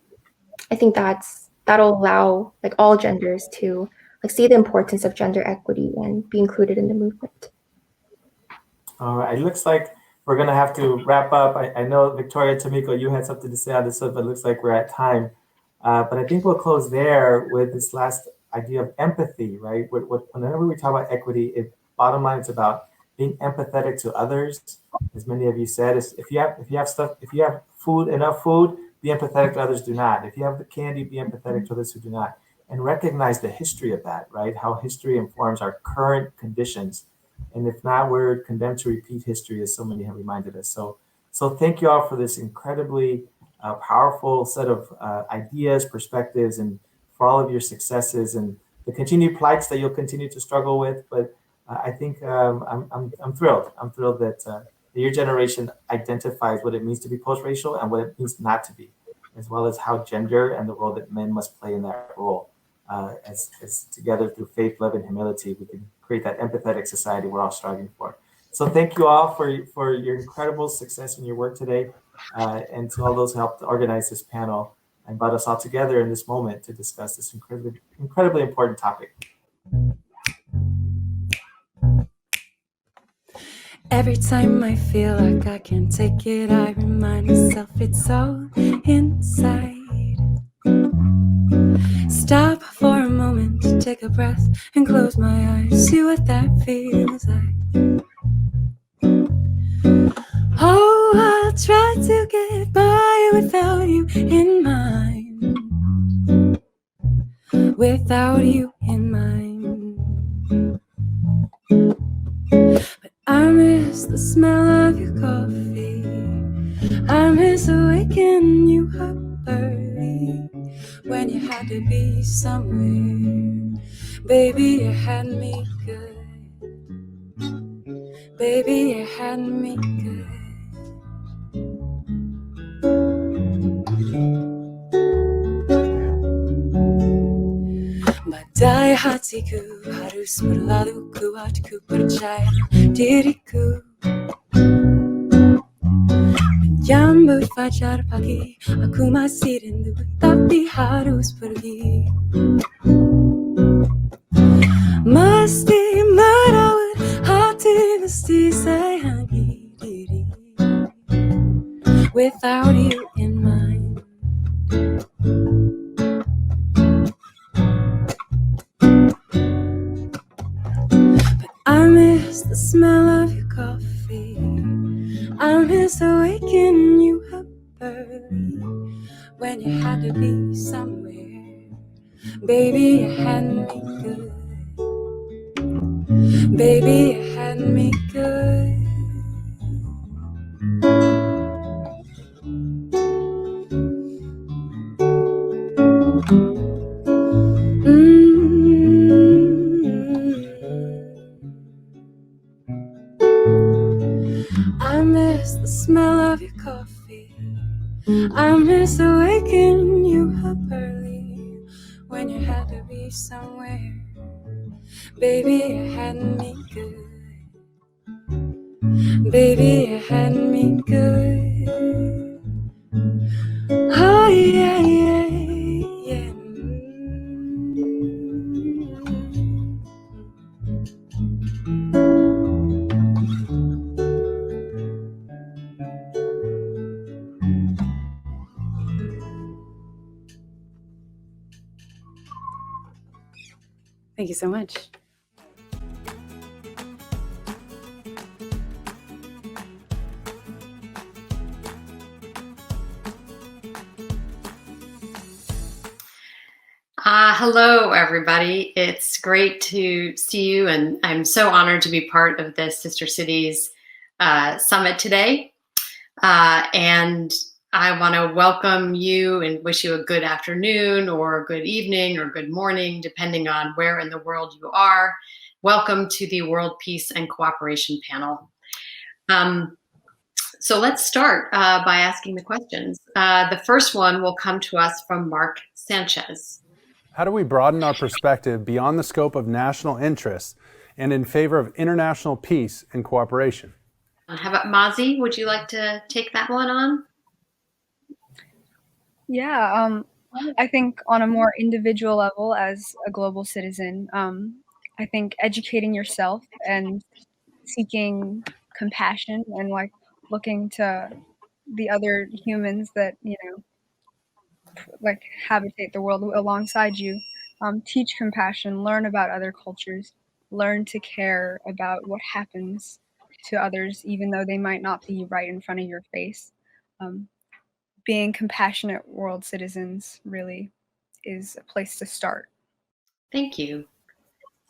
that'll allow like all genders to like see the importance of gender equity and be included in the movement. All right, it looks like we're gonna have to wrap up. I know Victoria, Tomiko, you had something to say on this one, but it looks like we're at time. But I think we'll close there with this last idea of empathy, right? Whenever we talk about equity, bottom line, it's about being empathetic to others. As many of you said, if you have food, enough food, be empathetic to others do not. If you have the candy, be empathetic to others who do not. And recognize the history of that, right? How history informs our current conditions. And if not, we're condemned to repeat history, as so many have reminded us. So thank you all for this incredibly powerful set of ideas, perspectives, and for all of your successes and the continued plights that you'll continue to struggle with. But I think I'm thrilled. I'm thrilled that your generation identifies what it means to be post-racial and what it means not to be, as well as how gender and the role that men must play in that role. As together through faith, love, and humility, we can create that empathetic society we're all striving for. So thank you all for your incredible success in your work today, and to all those who helped organize this panel and brought us all together in this moment to discuss this incredibly important topic. Every time I feel like I can't take it, I remind myself it's all inside. Stop for a moment, take a breath, and close my eyes. See what that feels like. Oh, I'll try to get by without you in mind. Without you in mind. But I miss the smell of your coffee. I miss waking you up early when you had to be somewhere. Baby, you had me good. Baby, you had me good. Badai hatiku harus berlalu, kuatku percaya diriku. Menyambut fajar pagi, aku masih rindu, tapi harus pergi. Mesti merawat hati, mesti sayangi diri. Without you in mind. But I miss the smell of your coffee. I miss waking you up early when you had to be somewhere. Baby, you had me good. Baby, you had me good. miss the smell of your coffee. I miss waking you up early when you had to be somewhere. Baby, you had me good. Baby, you had me good. Oh, yeah, yeah, yeah. Thank you so much. Hello, everybody. It's great to see you, and I'm so honored to be part of this Sister Cities Summit today. And I want to welcome you and wish you a good afternoon or good evening or good morning, depending on where in the world you are. Welcome to the World Peace and Cooperation panel. So let's start by asking the questions. The first one will come to us from Mark Sanchez. How do we broaden our perspective beyond the scope of national interests and in favor of international peace and cooperation? How about Mazi? Would you like to take that one on? Yeah, I think on a more individual level as a global citizen, I think educating yourself and seeking compassion and like looking to the other humans that, you know, like habitate the world alongside you, teach compassion, learn about other cultures, learn to care about what happens to others, even though they might not be right in front of your face. Being compassionate world citizens really is a place to start. Thank you.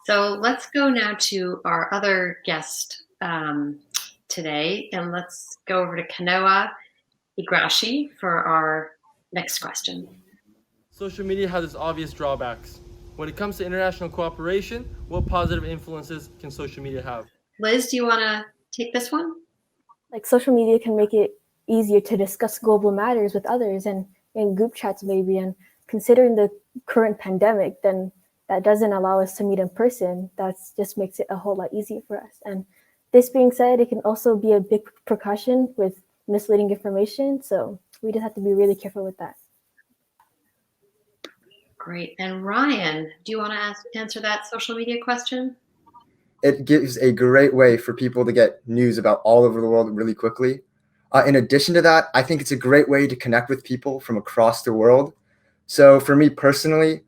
So let's go now to our other guest today, and let's go over to Kanoa Igarashi for our next question. Social media has its obvious drawbacks. When it comes to international cooperation, what positive influences can social media have? Liz, do you want to take this one? Like social media can make it easier to discuss global matters with others and in group chats maybe, and considering the current pandemic, then that doesn't allow us to meet in person. That just makes it a whole lot easier for us. And this being said, it can also be a big precaution with misleading information. So we just have to be really careful with that. Great. And Ryan, do you want to answer that social media question? It gives a great way for people to get news about all over the world really quickly. In addition to that, I think it's a great way to connect with people from across the world. So for me personally,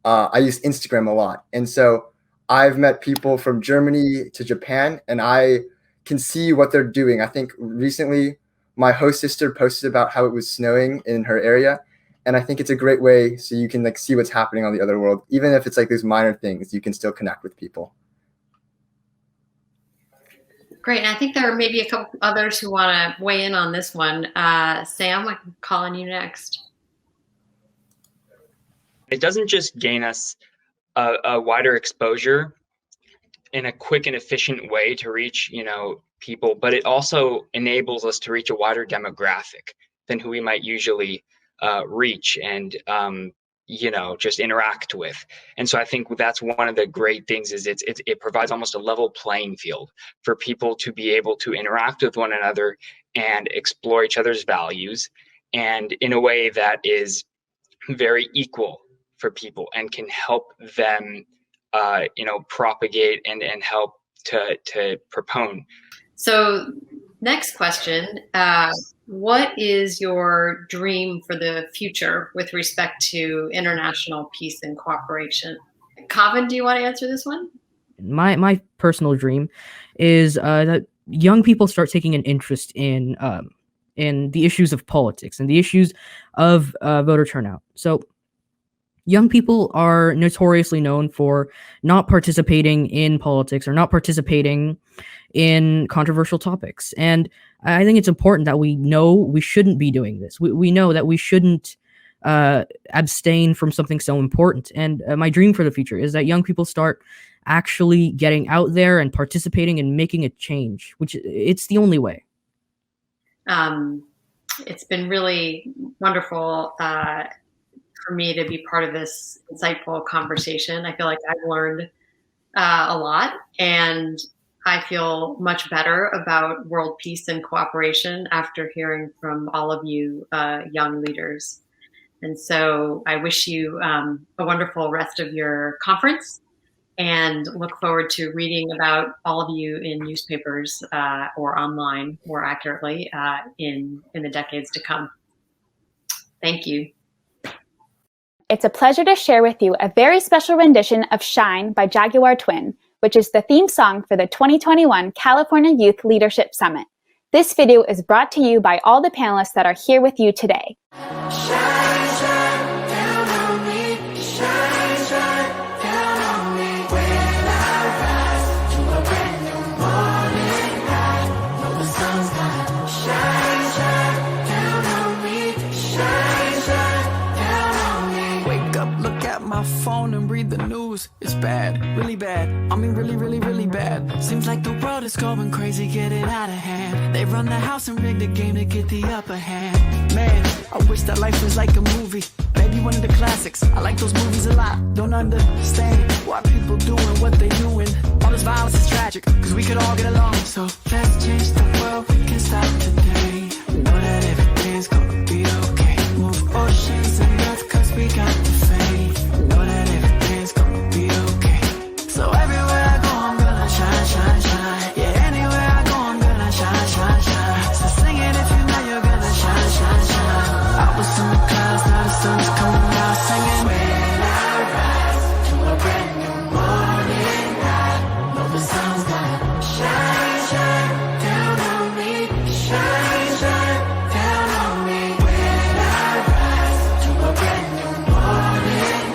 I use Instagram a lot. And so I've met people from Germany to Japan, and I can see what they're doing. I think recently my host sister posted about how it was snowing in her area. And I think it's a great way so you can like see what's happening on the other world. Even if it's like these minor things, you can still connect with people. Great. And I think there are maybe a couple others who want to weigh in on this one. Sam, I'm calling you next. It doesn't just gain us a wider exposure in a quick and efficient way to reach, people, but it also enables us to reach a wider demographic than who we might usually reach and just interact with. And so I think that's one of the great things is it provides almost a level playing field for people to be able to interact with one another and explore each other's values, and in a way that is very equal for people and can help them propagate and help to propone. So next question, what is your dream for the future with respect to international peace and cooperation? Kavin, do you want to answer this one? My personal dream is that young people start taking an interest in the issues of politics and the issues of voter turnout. So young people are notoriously known for not participating in politics or not participating in controversial topics. And I think it's important that we know we shouldn't be doing this. We know that we shouldn't abstain from something so important. And my dream for the future is that young people start actually getting out there and participating and making a change, which it's the only way. It's been really wonderful for me to be part of this insightful conversation. I feel like I've learned a lot, and I feel much better about world peace and cooperation after hearing from all of you young leaders. And so I wish you a wonderful rest of your conference, and look forward to reading about all of you in newspapers or online, more accurately, in the decades to come. Thank you. It's a pleasure to share with you a very special rendition of Shine by Jaguar Twin, which is the theme song for the 2021 California Youth Leadership Summit. This video is brought to you by all the panelists that are here with you today. My phone and read the news. It's bad, really bad. I mean really, really, really bad. Seems like the world is going crazy, getting out of hand. They run the house and rig the game to get the upper hand. Man, I wish that life was like a movie. Maybe one of the classics. I like those movies a lot. Don't understand why people doing what they doing. All this violence is tragic, cause we could all get along. So let's change the world, we can start today. Know that everything's gonna be okay. Move oceans and earth, cause we got the faith. Know that everything's gonna be okay. So everywhere I go, I'm gonna shine, shine, shine. Yeah, anywhere I go, I'm gonna shine, shine, shine. So sing it if you know you're gonna shine, shine, shine. I was in the clouds, now the sun's coming out, singing. When I rise to a brand new morning, I know the sun's gonna shine, shine down on me, shine, shine down on me. When I rise to a brand new morning,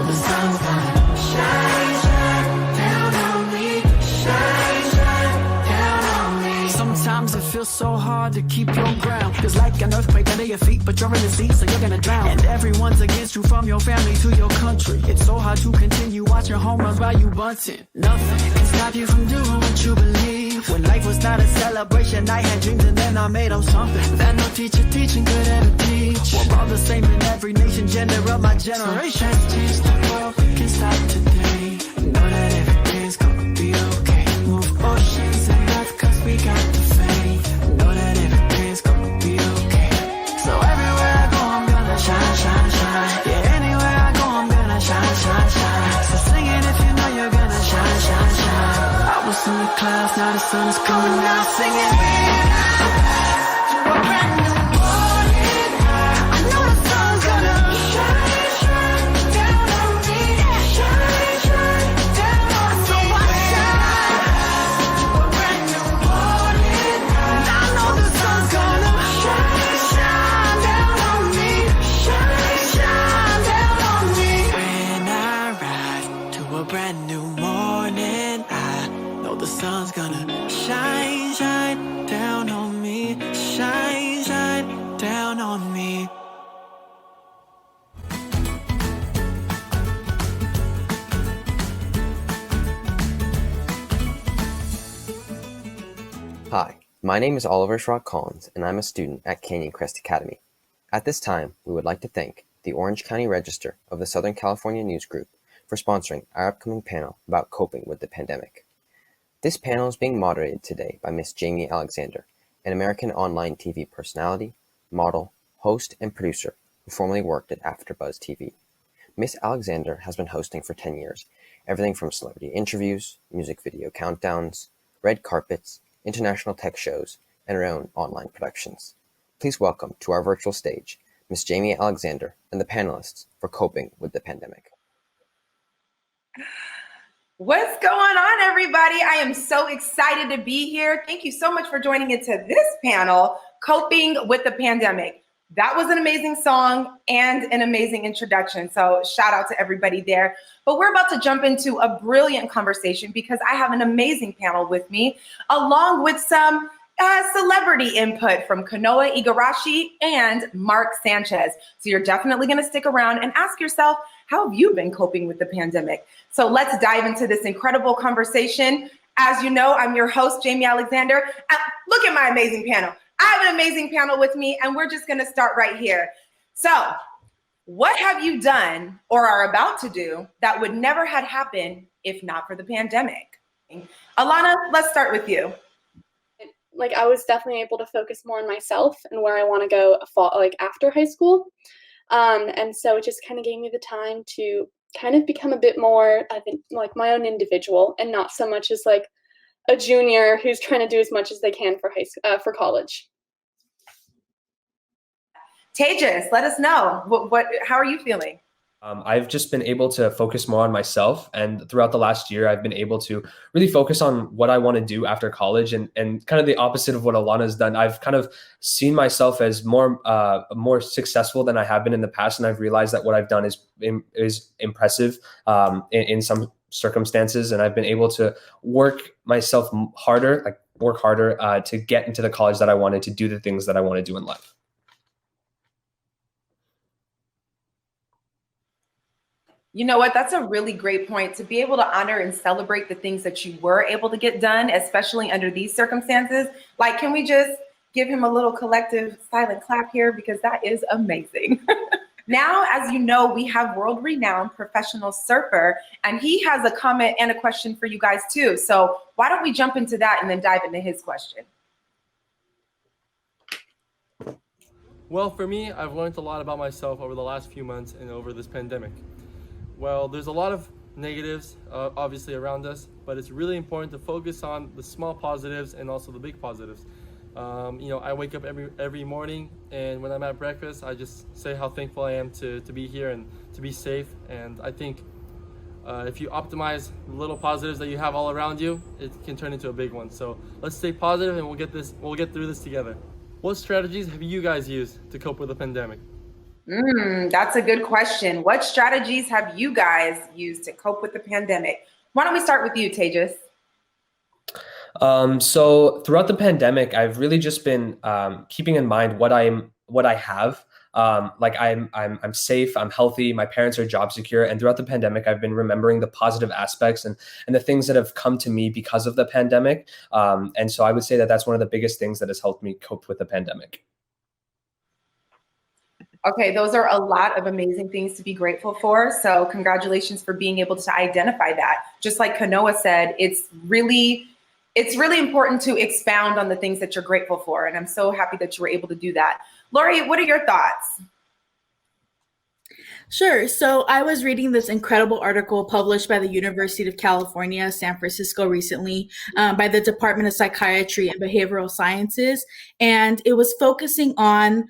the sun's gonna shine, shine down on me, shine, shine down on me. Sometimes it feels so hard to keep your ground. Feels like an earthquake under your feet, but you're in the sea, so you're gonna drown. And everyone's against you, from your family to your country. It's so hard to continue watching home runs while you bunting. Nothing can stop you from doing what you believe. When life was not a celebration, I had dreams and then I made them something that no teacher teaching could ever teach. We're all the same in every nation, gender of my generation. Let's change the world, we can start today. Know that everything's gonna be okay. Move oceans and earth, cause we got the faith. Know that everything's gonna be okay. So everywhere I go, I'm gonna shine, shine, shine. Yeah, anywhere I go, I'm gonna shine, shine, shine. So sing it if you know you're gonna shine, shine, shine. I was in the clouds, now the sun's coming out, singing. To a brand new morning, I know the sun's gonna shine, shine down on me, shine, shine down on me. So I shine to a brand new morning, and I know the sun's gonna shine, shine down on me, shine, shine down on me. When I rise to a brand new morning, I know the sun's gonna shine, shine down on me, shine, shine down on me. Hi, my name is Oliver Schrock Collins, and I'm a student at Canyon Crest Academy. At this time, we would like to thank the Orange County Register of the Southern California News Group for sponsoring our upcoming panel about coping with the pandemic. This panel is being moderated today by Miss Jamie Alexander, an American online TV personality, model, host, and producer who formerly worked at AfterBuzz TV. Miss Alexander has been hosting for 10 years, everything from celebrity interviews, music video countdowns, red carpets, international tech shows, and her own online productions. Please welcome to our virtual stage, Miss Jamie Alexander and the panelists for Coping with the Pandemic. What's going on, everybody? I am so excited to be here. Thank you so much for joining into this panel, Coping with the Pandemic. That was an amazing song and an amazing introduction. So shout out to everybody there. But we're about to jump into a brilliant conversation because I have an amazing panel with me, along with some celebrity input from Kanoa Igarashi and Mark Sanchez. So you're definitely going to stick around and ask yourself, how have you been coping with the pandemic? So let's dive into this incredible conversation. As you know, I'm your host, Jamie Alexander. Look at my amazing panel. I have an amazing panel with me, and we're just gonna start right here. So, what have you done or are about to do that would never have happened if not for the pandemic? Alana, let's start with you. Like, I was definitely able to focus more on myself and where I want to go after high school. And so it just kind of gave me the time to kind of become a bit more, I think, like my own individual, and not so much as like a junior who's trying to do as much as they can for for college. Tejas, let us know. How are you feeling? I've just been able to focus more on myself, and throughout the last year, I've been able to really focus on what I want to do after college, and kind of the opposite of what Alana's done. I've kind of seen myself as more successful than I have been in the past, and I've realized that what I've done is impressive in some circumstances, and I've been able to work harder to get into the college that I wanted, to do the things that I want to do in life. You know what? That's a really great point, to be able to honor and celebrate the things that you were able to get done, especially under these circumstances. Like, can we just give him a little collective silent clap here? Because that is amazing. Now, as you know, we have world-renowned professional surfer, and he has a comment and a question for you guys too. So why don't we jump into that and then dive into his question? Well, for me, I've learned a lot about myself over the last few months and over this pandemic. Well, there's a lot of negatives obviously around us, but it's really important to focus on the small positives and also the big positives. I wake up every morning, and when I'm at breakfast, I just say how thankful I am to be here and to be safe. And I think if you optimize the little positives that you have all around you, it can turn into a big one. So let's stay positive, and we'll get through this together. What strategies have you guys used to cope with the pandemic? That's a good question. What strategies have you guys used to cope with the pandemic? Why don't we start with you, Tejas? So throughout the pandemic, I've really just been keeping in mind what I have. I'm safe, I'm healthy, my parents are job secure, and throughout the pandemic, I've been remembering the positive aspects and the things that have come to me because of the pandemic. And so I would say that that's one of the biggest things that has helped me cope with the pandemic. Okay, those are a lot of amazing things to be grateful for. So congratulations for being able to identify that. Just like Kanoa said, it's really important to expound on the things that you're grateful for. And I'm so happy that you were able to do that. Lori, what are your thoughts? Sure. So I was reading this incredible article published by the University of California, San Francisco recently by the Department of Psychiatry and Behavioral Sciences. And it was focusing on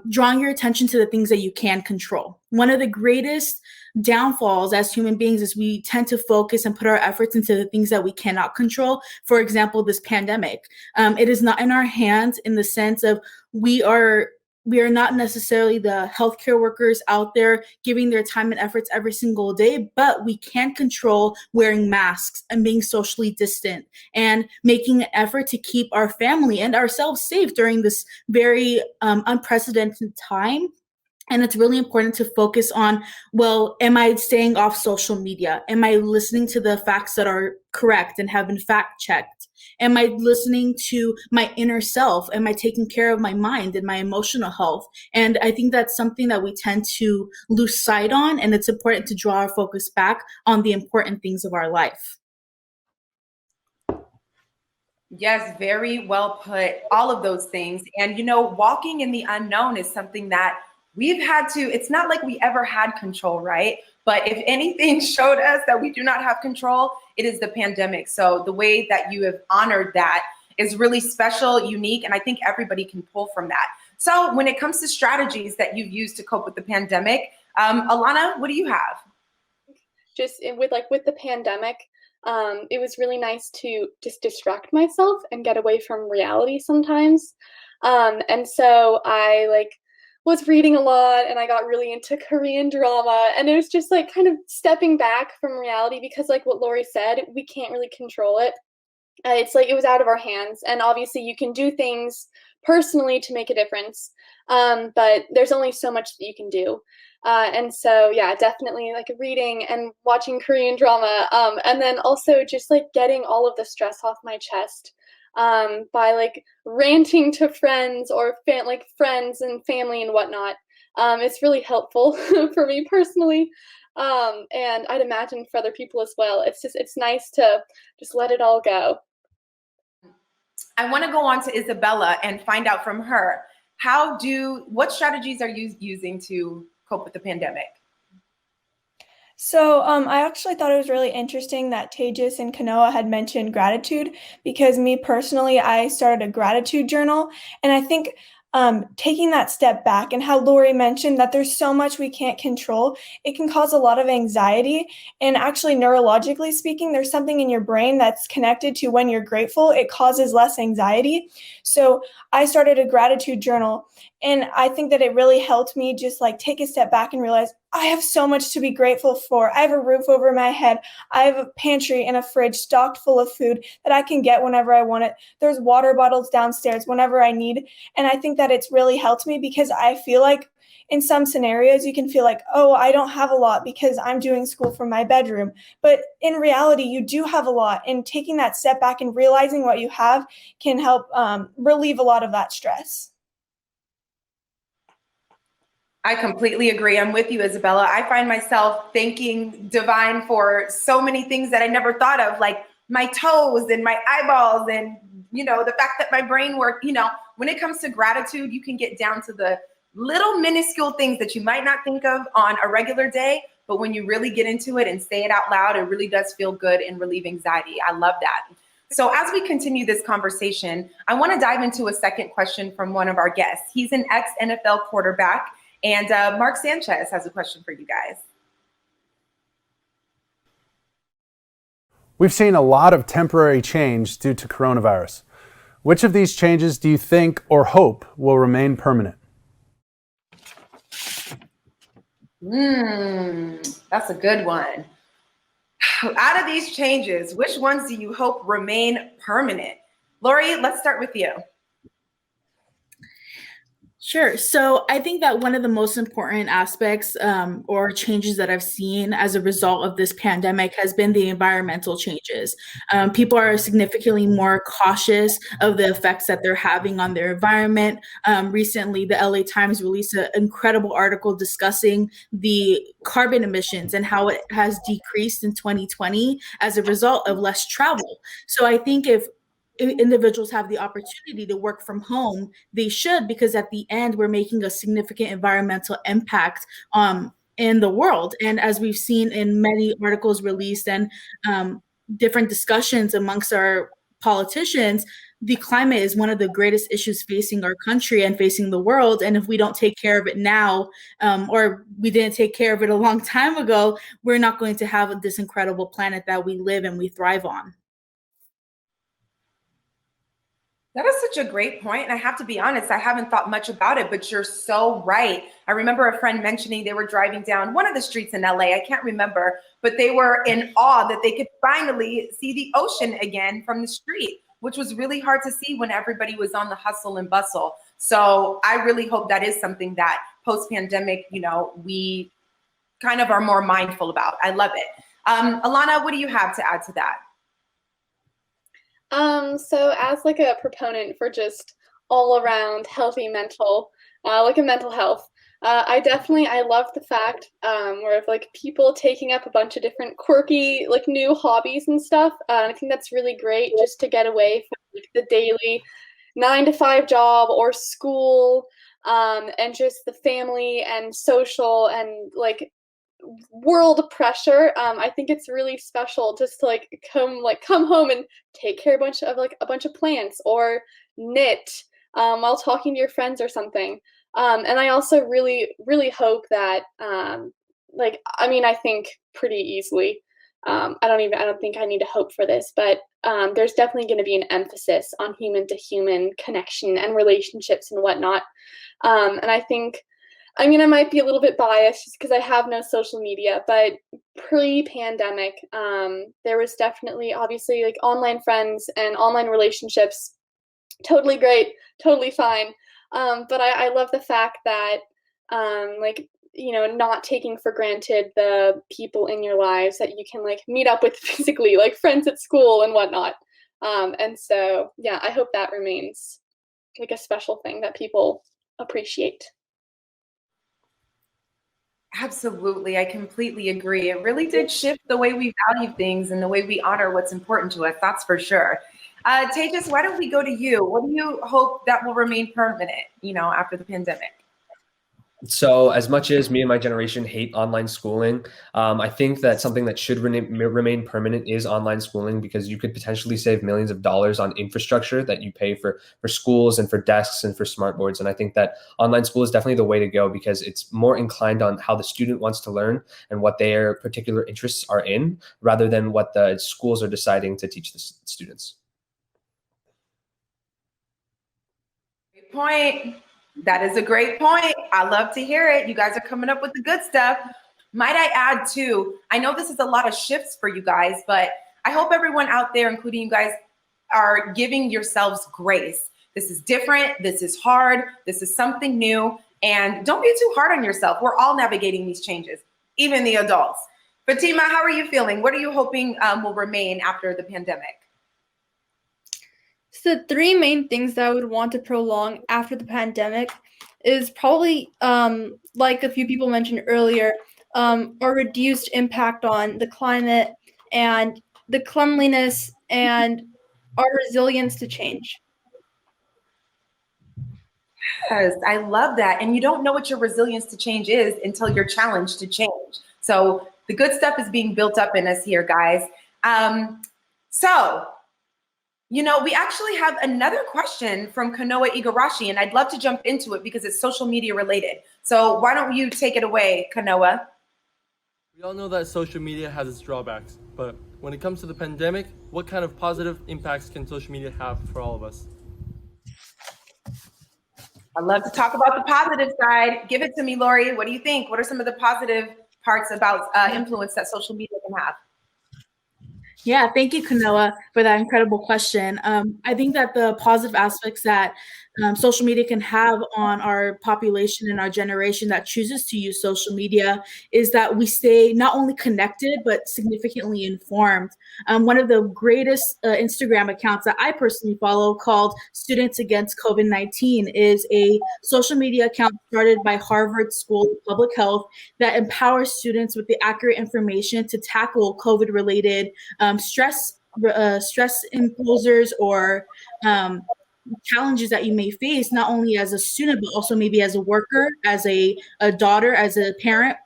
drawing your attention to the things that you can control. One of the greatest downfalls as human beings is we tend to focus and put our efforts into the things that we cannot control. For example, this pandemic. It is not in our hands, in the sense of we are not necessarily the healthcare workers out there giving their time and efforts every single day, but we can control wearing masks and being socially distant and making an effort to keep our family and ourselves safe during this very unprecedented time. And it's really important to focus on, well, am I staying off social media? Am I listening to the facts that are correct and have been fact checked? Am I listening to my inner self? Am I taking care of my mind and my emotional health? And I think that's something that we tend to lose sight on, and it's important to draw our focus back on the important things of our life. Yes, very well put, all of those things. And walking in the unknown is something that we've had to, it's not like we ever had control, right? But if anything showed us that we do not have control, it is the pandemic. So the way that you have honored that is really special, unique, and I think everybody can pull from that. So when it comes to strategies that you've used to cope with the pandemic, Alana, what do you have? Just with the pandemic, it was really nice to just distract myself and get away from reality sometimes. And so I was reading a lot, and I got really into Korean drama, and it was just kind of stepping back from reality, because what Lori said, we can't really control it. It's it was out of our hands, and obviously you can do things personally to make a difference, but there's only so much that you can do. And so, yeah, definitely reading and watching Korean drama, and then also just getting all of the stress off my chest. by like ranting to friends or like friends and family and whatnot. It's really helpful for me personally. And I'd imagine for other people as well. It's nice to just let it all go. I want to go on to Isabella and find out from her, what strategies are you using to cope with the pandemic? So I actually thought it was really interesting that Tejas and Kanoa had mentioned gratitude, because me personally, I started a gratitude journal. And I think taking that step back, and how Lori mentioned that there's so much we can't control, it can cause a lot of anxiety. And actually, neurologically speaking, there's something in your brain that's connected to when you're grateful, it causes less anxiety. So I started a gratitude journal, and I think that it really helped me just like take a step back and realize I have so much to be grateful for. I have a roof over my head. I have a pantry and a fridge stocked full of food that I can get whenever I want it. There's water bottles downstairs whenever I need. And I think that it's really helped me, because I feel like in some scenarios you can feel like, oh, I don't have a lot because I'm doing school from my bedroom. But in reality, you do have a lot. And taking that step back and realizing what you have can help relieve a lot of that stress. I completely agree. I'm with you, Isabella. I find myself thanking divine for so many things that I never thought of, like my toes and my eyeballs and, the fact that my brain worked. When it comes to gratitude, you can get down to the little minuscule things that you might not think of on a regular day. But when you really get into it and say it out loud, it really does feel good and relieve anxiety. I love that. So as we continue this conversation, I want to dive into a second question from one of our guests. He's an ex-NFL quarterback. And Mark Sanchez has a question for you guys. We've seen a lot of temporary change due to coronavirus. Which of these changes do you think or hope will remain permanent? That's a good one. Out of these changes, which ones do you hope remain permanent? Lori, let's start with you. Sure. So I think that one of the most important aspects or changes that I've seen as a result of this pandemic has been the environmental changes. People are significantly more cautious of the effects that they're having on their environment. Recently, the LA Times released an incredible article discussing the carbon emissions and how it has decreased in 2020 as a result of less travel. So I think if individuals have the opportunity to work from home, they should, because at the end, we're making a significant environmental impact in the world. And as we've seen in many articles released and different discussions amongst our politicians, the climate is one of the greatest issues facing our country and facing the world. And if we don't take care of it now, or we didn't take care of it a long time ago, we're not going to have this incredible planet that we live and we thrive on. That is such a great point. And I have to be honest, I haven't thought much about it, but you're so right. I remember a friend mentioning they were driving down one of the streets in LA. I can't remember, but they were in awe that they could finally see the ocean again from the street, which was really hard to see when everybody was on the hustle and bustle. So I really hope that is something that post-pandemic, we kind of are more mindful about. I love it. Alana, what do you have to add to that? So as like a proponent for just all around healthy mental, like a mental health, I love the fact where of like people taking up a bunch of different quirky like new hobbies and stuff. I think that's really great just to get away from like the daily 9-to-5 job or school, and just the family and social and like world pressure. I think it's really special just to come home and take care of a bunch of plants or knit while talking to your friends or something. And I also really, really hope that I think pretty easily. I don't think I need to hope for this, but there's definitely going to be an emphasis on human to human connection and relationships and whatnot. And I think, I might be a little bit biased just because I have no social media, but pre-pandemic, there was definitely obviously like online friends and online relationships. Totally great, totally fine. But I love the fact that, not taking for granted the people in your lives that you can like meet up with physically, like friends at school and whatnot. And so, yeah, I hope that remains like a special thing that people appreciate. Absolutely. I completely agree. It really did shift the way we value things and the way we honor what's important to us. That's for sure. Tejas, why don't we go to you? What do you hope that will remain permanent, after the pandemic? So as much as me and my generation hate online schooling, I think that something that should remain permanent is online schooling, because you could potentially save millions of dollars on infrastructure that you pay for schools and for desks and for smart boards. And I think that online school is definitely the way to go, because it's more inclined on how the student wants to learn and what their particular interests are in, rather than what the schools are deciding to teach the students. Great point. That is a great point. I love to hear it. You guys are coming up with the good stuff. Might I add too, I know this is a lot of shifts for you guys, but I hope everyone out there, including you guys, are giving yourselves grace. This is different. This is hard. This is something new. And don't be too hard on yourself. We're all navigating these changes, even the adults. Fatima, how are you feeling? What are you hoping will remain after the pandemic? So the three main things that I would want to prolong after the pandemic is probably, like a few people mentioned earlier, a reduced impact on the climate and the cleanliness and our resilience to change. Yes, I love that. And you don't know what your resilience to change is until you're challenged to change. So the good stuff is being built up in us here, guys. We actually have another question from Kanoa Igarashi, and I'd love to jump into it because it's social media related. So why don't you take it away, Kanoa? We all know that social media has its drawbacks, but when it comes to the pandemic, what kind of positive impacts can social media have for all of us? I love to talk about the positive side. Give it to me, Lori. What do you think? What are some of the positive parts about influence that social media can have? Yeah, thank you, Kanoa, for that incredible question. I think that the positive aspects that social media can have on our population and our generation that chooses to use social media is that we stay not only connected, but significantly informed. One of the greatest Instagram accounts that I personally follow, called Students Against COVID-19, is a social media account started by Harvard School of Public Health that empowers students with the accurate information to tackle COVID-related stress imposers or challenges that you may face, not only as a student, but also maybe as a worker, as a daughter, as a parent,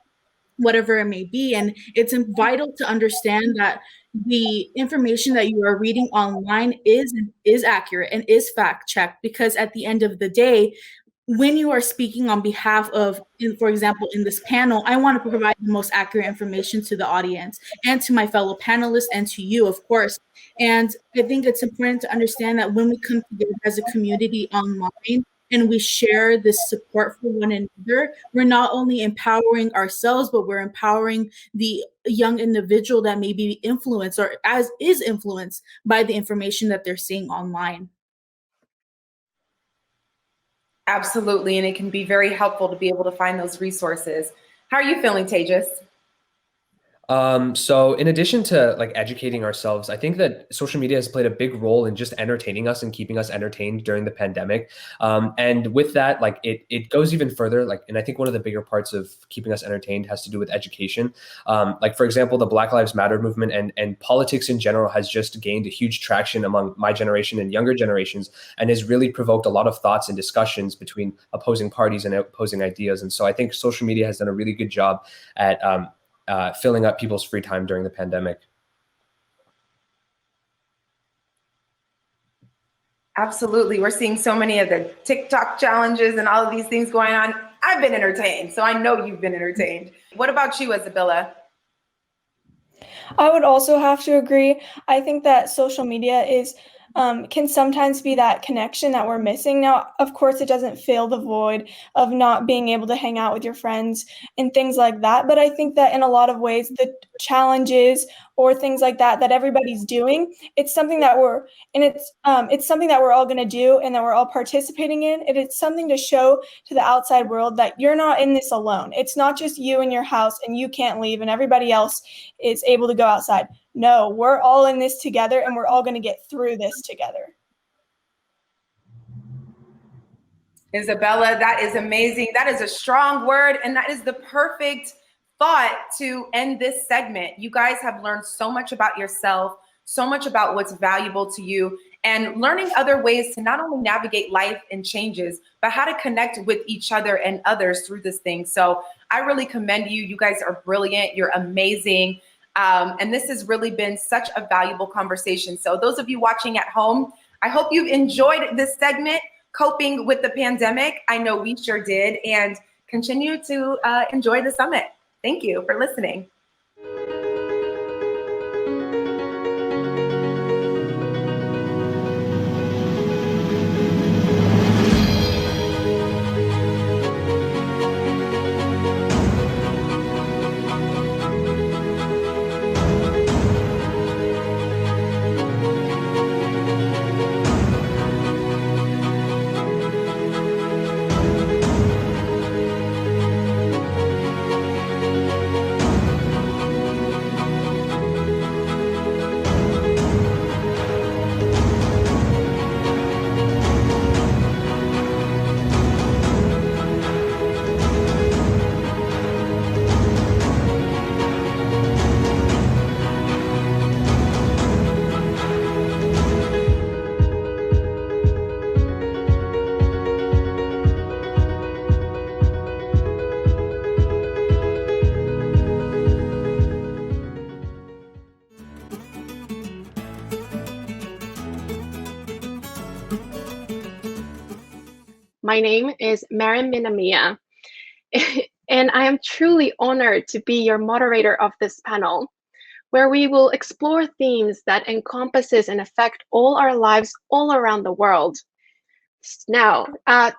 whatever it may be. And it's vital to understand that the information that you are reading online is accurate and is fact checked, because at the end of the day, when you are speaking on behalf of, for example, in this panel, I want to provide the most accurate information to the audience and to my fellow panelists and to you, of course. And I think it's important to understand that when we come together as a community online and we share this support for one another, we're not only empowering ourselves, but we're empowering the young individual that may be influenced or is influenced by the information that they're seeing online. Absolutely, and it can be very helpful to be able to find those resources. How are you feeling, Tejas? So in addition to educating ourselves, I think that social media has played a big role in just entertaining us and keeping us entertained during the pandemic. And with that, it goes even further. And I think one of the bigger parts of keeping us entertained has to do with education. For example, the Black Lives Matter movement and politics in general has just gained a huge traction among my generation and younger generations, and has really provoked a lot of thoughts and discussions between opposing parties and opposing ideas. And so I think social media has done a really good job at filling up people's free time during the pandemic. Absolutely. We're seeing so many of the TikTok challenges and all of these things going on. I've been entertained, so I know you've been entertained. What about you, Isabella? I would also have to agree. I think that social media can sometimes be that connection that we're missing. Now, of course, it doesn't fill the void of not being able to hang out with your friends and things like that. But I think that in a lot of ways, the challenges or things like that everybody's doing, it's something that it's something that we're all going to do and that we're all participating in. And it's something to show to the outside world that you're not in this alone. It's not just you in your house and you can't leave and everybody else is able to go outside. no, we're all in this together and we're all going to get through this together. Isabella, that is amazing. That is a strong word, and that is the perfect thought to end this segment. You guys have learned so much about yourself, so much about what's valuable to you, and learning other ways to not only navigate life and changes, but how to connect with each other and others through this thing. So I really commend you. You guys are brilliant. You're amazing. And this has really been such a valuable conversation. So those of you watching at home, I hope you've enjoyed this segment, Coping with the Pandemic. I know we sure did, and continue to enjoy the summit. Thank you for listening. My name is Maren Minamiya, and I am truly honored to be your moderator of this panel, where we will explore themes that encompasses and affect all our lives all around the world. Now,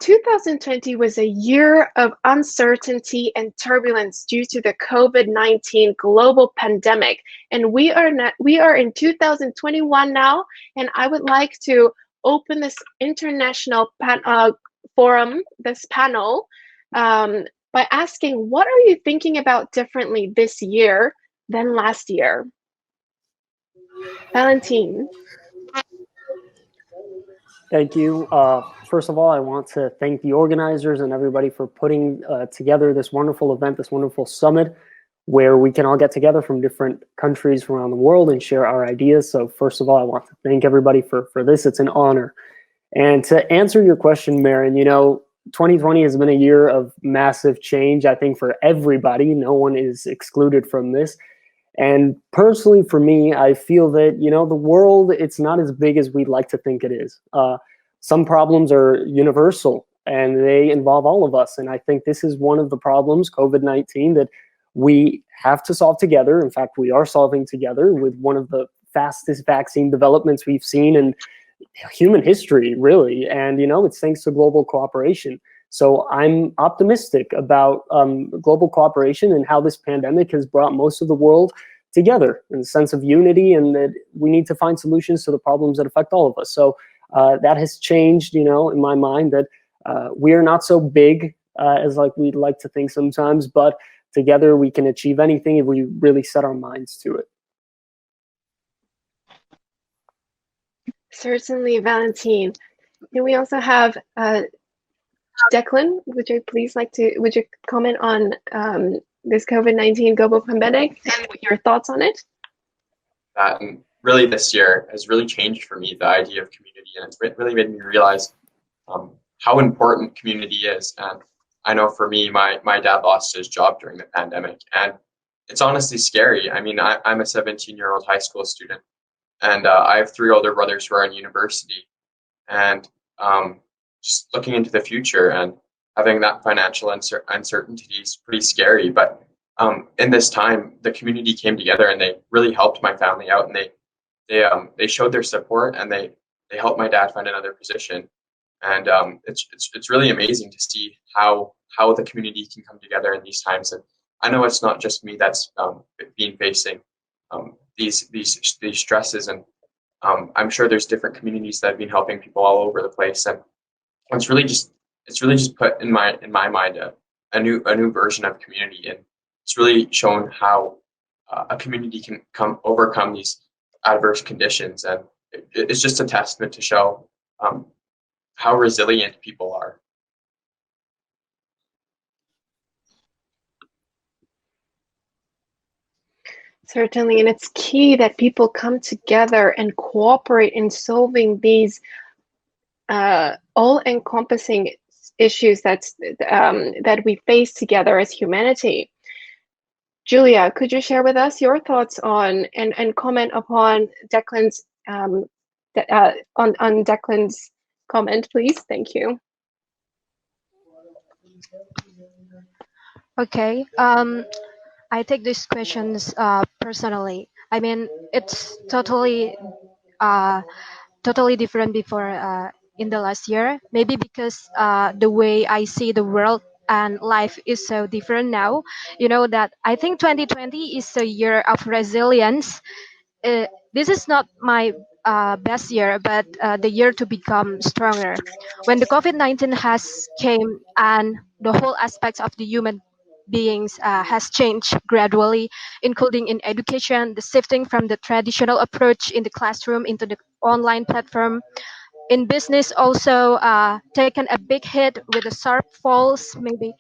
2020 was a year of uncertainty and turbulence due to the COVID-19 global pandemic, and we are in 2021 now, and I would like to open this international forum, this panel, by asking, what are you thinking about differently this year than last year? Valentine. Thank you. First of all, I want to thank the organizers and everybody for putting together this wonderful event, this wonderful summit, where we can all get together from different countries around the world and share our ideas. So first of all, I want to thank everybody for this. It's an honor. And to answer your question, Maren, 2020 has been a year of massive change, I think, for everybody. No one is excluded from this. And personally, for me, I feel that, the world, it's not as big as we'd like to think it is. Some problems are universal and they involve all of us. And I think this is one of the problems, COVID-19, that we have to solve together. In fact, we are solving together with one of the fastest vaccine developments we've seen in human history, really. And, it's thanks to global cooperation. So I'm optimistic about global cooperation and how this pandemic has brought most of the world together in a sense of unity, and that we need to find solutions to the problems that affect all of us. So that has changed, in my mind, that we are not so big as we'd like to think sometimes, but together we can achieve anything if we really set our minds to it. Certainly, Valentine. And we also have Declan. Would you comment on this COVID-19 global pandemic and your thoughts on it? Really, this year has really changed for me the idea of community, and it's really made me realize how important community is. And I know for me, my dad lost his job during the pandemic, and it's honestly scary. I mean, I'm a 17-year-old high school student, and I have 3 older brothers who are in university, and just looking into the future and having that financial uncertainty is pretty scary. But in this time, the community came together and they really helped my family out, and they showed their support, and they helped my dad find another position. And it's really amazing to see how the community can come together in these times. And I know it's not just me that's been facing these stresses, and I'm sure there's different communities that have been helping people all over the place. And it's really just put in my mind a new version of community, and it's really shown how a community can overcome these adverse conditions. And it's just a testament to show how resilient people are. Certainly, and it's key that people come together and cooperate in solving these all-encompassing issues that we face together as humanity. Julia, could you share with us your thoughts on and comment upon Declan's on Declan's comment, please? Thank you. Okay. I take these questions personally. I mean, it's totally different before in the last year. Maybe because the way I see the world and life is so different now. You know that I think 2020 is a year of resilience. This is not my best year, but the year to become stronger. When the COVID-19 has came and the whole aspects of the human beings has changed gradually, including in education, the shifting from the traditional approach in the classroom into the online platform. In business also taken a big hit with the sharp falls maybe,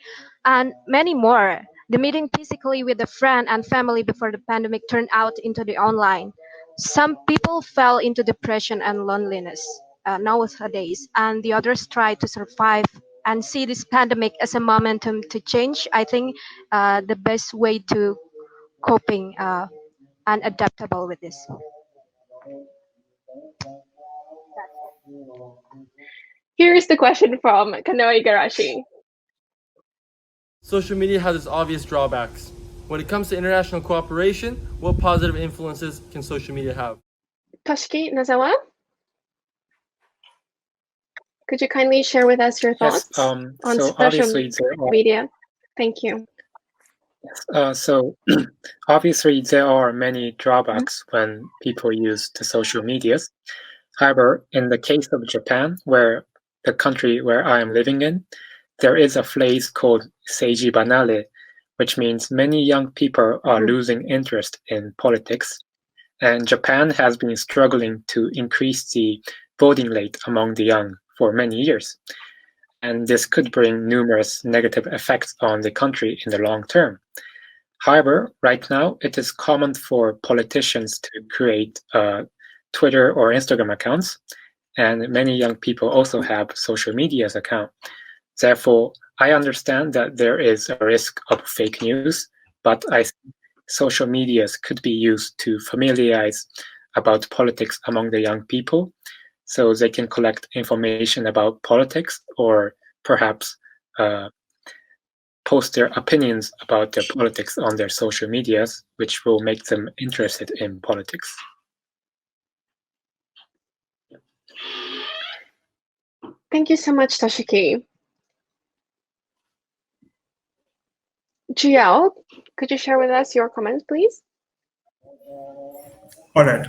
and many more. The meeting physically with a friend and family before the pandemic turned out into the online. Some people fell into depression and loneliness nowadays, and the others try to survive and see this pandemic as a momentum to change. I think the best way to coping and adaptable with this. Here is the question from Kanoe Igarashi. Social media has its obvious drawbacks. When it comes to international cooperation, what positive influences can social media have? Toshiki Nazawa, could you kindly share with us your thoughts on so social obviously there are, media? Thank you. so obviously there are many drawbacks when people use the social medias. However, in the case of Japan, where the country where I am living in, there is a phrase called seiji banare, which means many young people are losing interest in politics. And Japan has been struggling to increase the voting rate among the young for many years. And this could bring numerous negative effects on the country in the long term. However, right now, it is common for politicians to create Twitter or Instagram accounts, and many young people also have social media's account. Therefore, I understand that there is a risk of fake news, but I think social medias could be used to familiarize about politics among the young people, so they can collect information about politics or perhaps post their opinions about their politics on their social medias, which will make them interested in politics. Thank you so much, Toshiki. Jiao, could you share with us your comments, please? All right.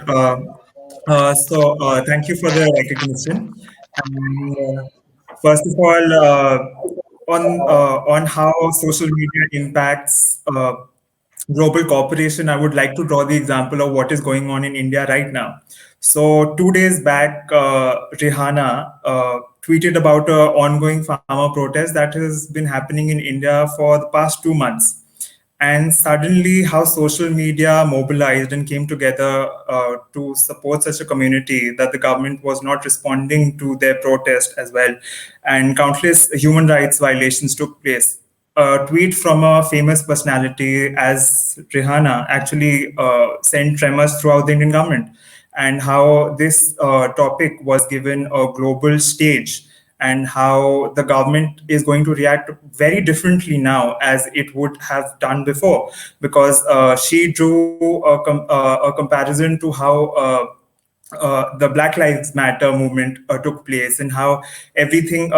So thank you for the recognition. And, first of all, on how social media impacts global cooperation, I would like to draw the example of what is going on in India right now. So 2 days back, Rihanna tweeted about an ongoing farmer protest that has been happening in India for the past 2 months. And suddenly how social media mobilized and came together to support such a community that the government was not responding to their protest as well. And countless human rights violations took place. A tweet from a famous personality as Rihanna actually sent tremors throughout the Indian government, and how this topic was given a global stage, and how the government is going to react very differently now as it would have done before, because she drew a comparison to how the Black Lives Matter movement took place, and how everything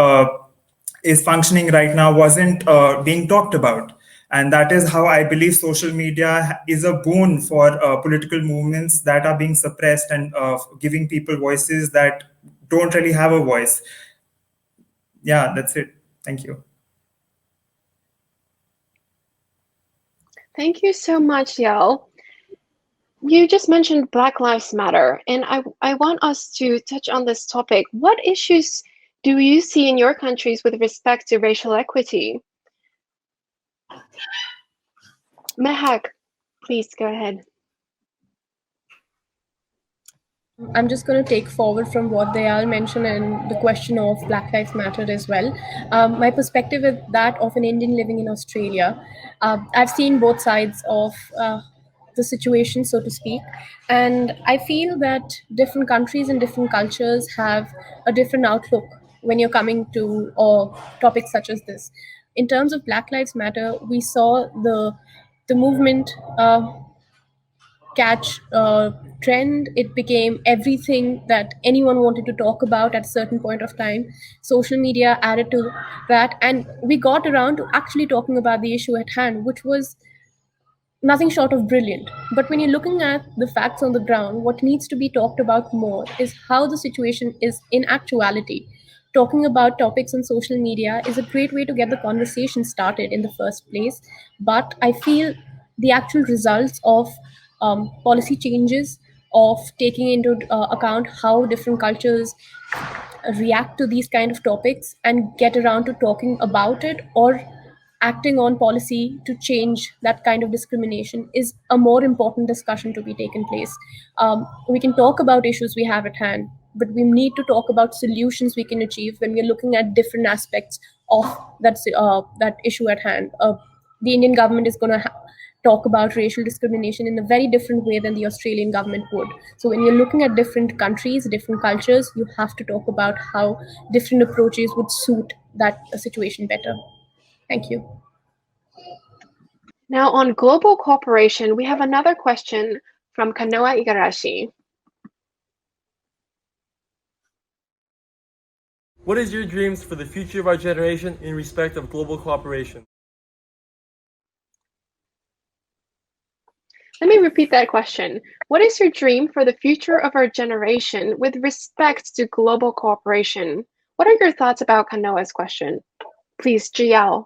is functioning right now wasn't being talked about. And that is how I believe social media is a boon for political movements that are being suppressed, and giving people voices that don't really have a voice. Yeah, that's it. Thank you. Thank you so much, Yao. You just mentioned Black Lives Matter, and I want us to touch on this topic. What issues do you see in your countries with respect to racial equity? Mehak, please go ahead. I'm just going to take forward from what Dayal mentioned and the question of Black Lives Matter as well. My perspective is that of an Indian living in Australia. I've seen both sides of the situation, so to speak, and I feel that different countries and different cultures have a different outlook when you're coming to topics such as this. In terms of Black Lives Matter, we saw the movement catch trend. It became everything that anyone wanted to talk about at a certain point of time. Social media added to that, and we got around to actually talking about the issue at hand, which was nothing short of brilliant. But when you're looking at the facts on the ground, what needs to be talked about more is how the situation is in actuality. Talking about topics on social media is a great way to get the conversation started in the first place, but I feel the actual results of policy changes, of taking into account how different cultures react to these kind of topics and get around to talking about it or acting on policy to change that kind of discrimination is a more important discussion to be taken place. We can talk about issues we have at hand, but we need to talk about solutions we can achieve when we're looking at different aspects of that issue at hand. The Indian government is going to talk about racial discrimination in a very different way than the Australian government would. So when you're looking at different countries, different cultures, you have to talk about how different approaches would suit that situation better. Thank you. Now on global cooperation, we have another question from Kanoa Igarashi. What is your dreams for the future of our generation in respect of global cooperation? Let me repeat that question. What is your dream for the future of our generation with respect to global cooperation? What are your thoughts about Kanoa's question? Please, Jiao.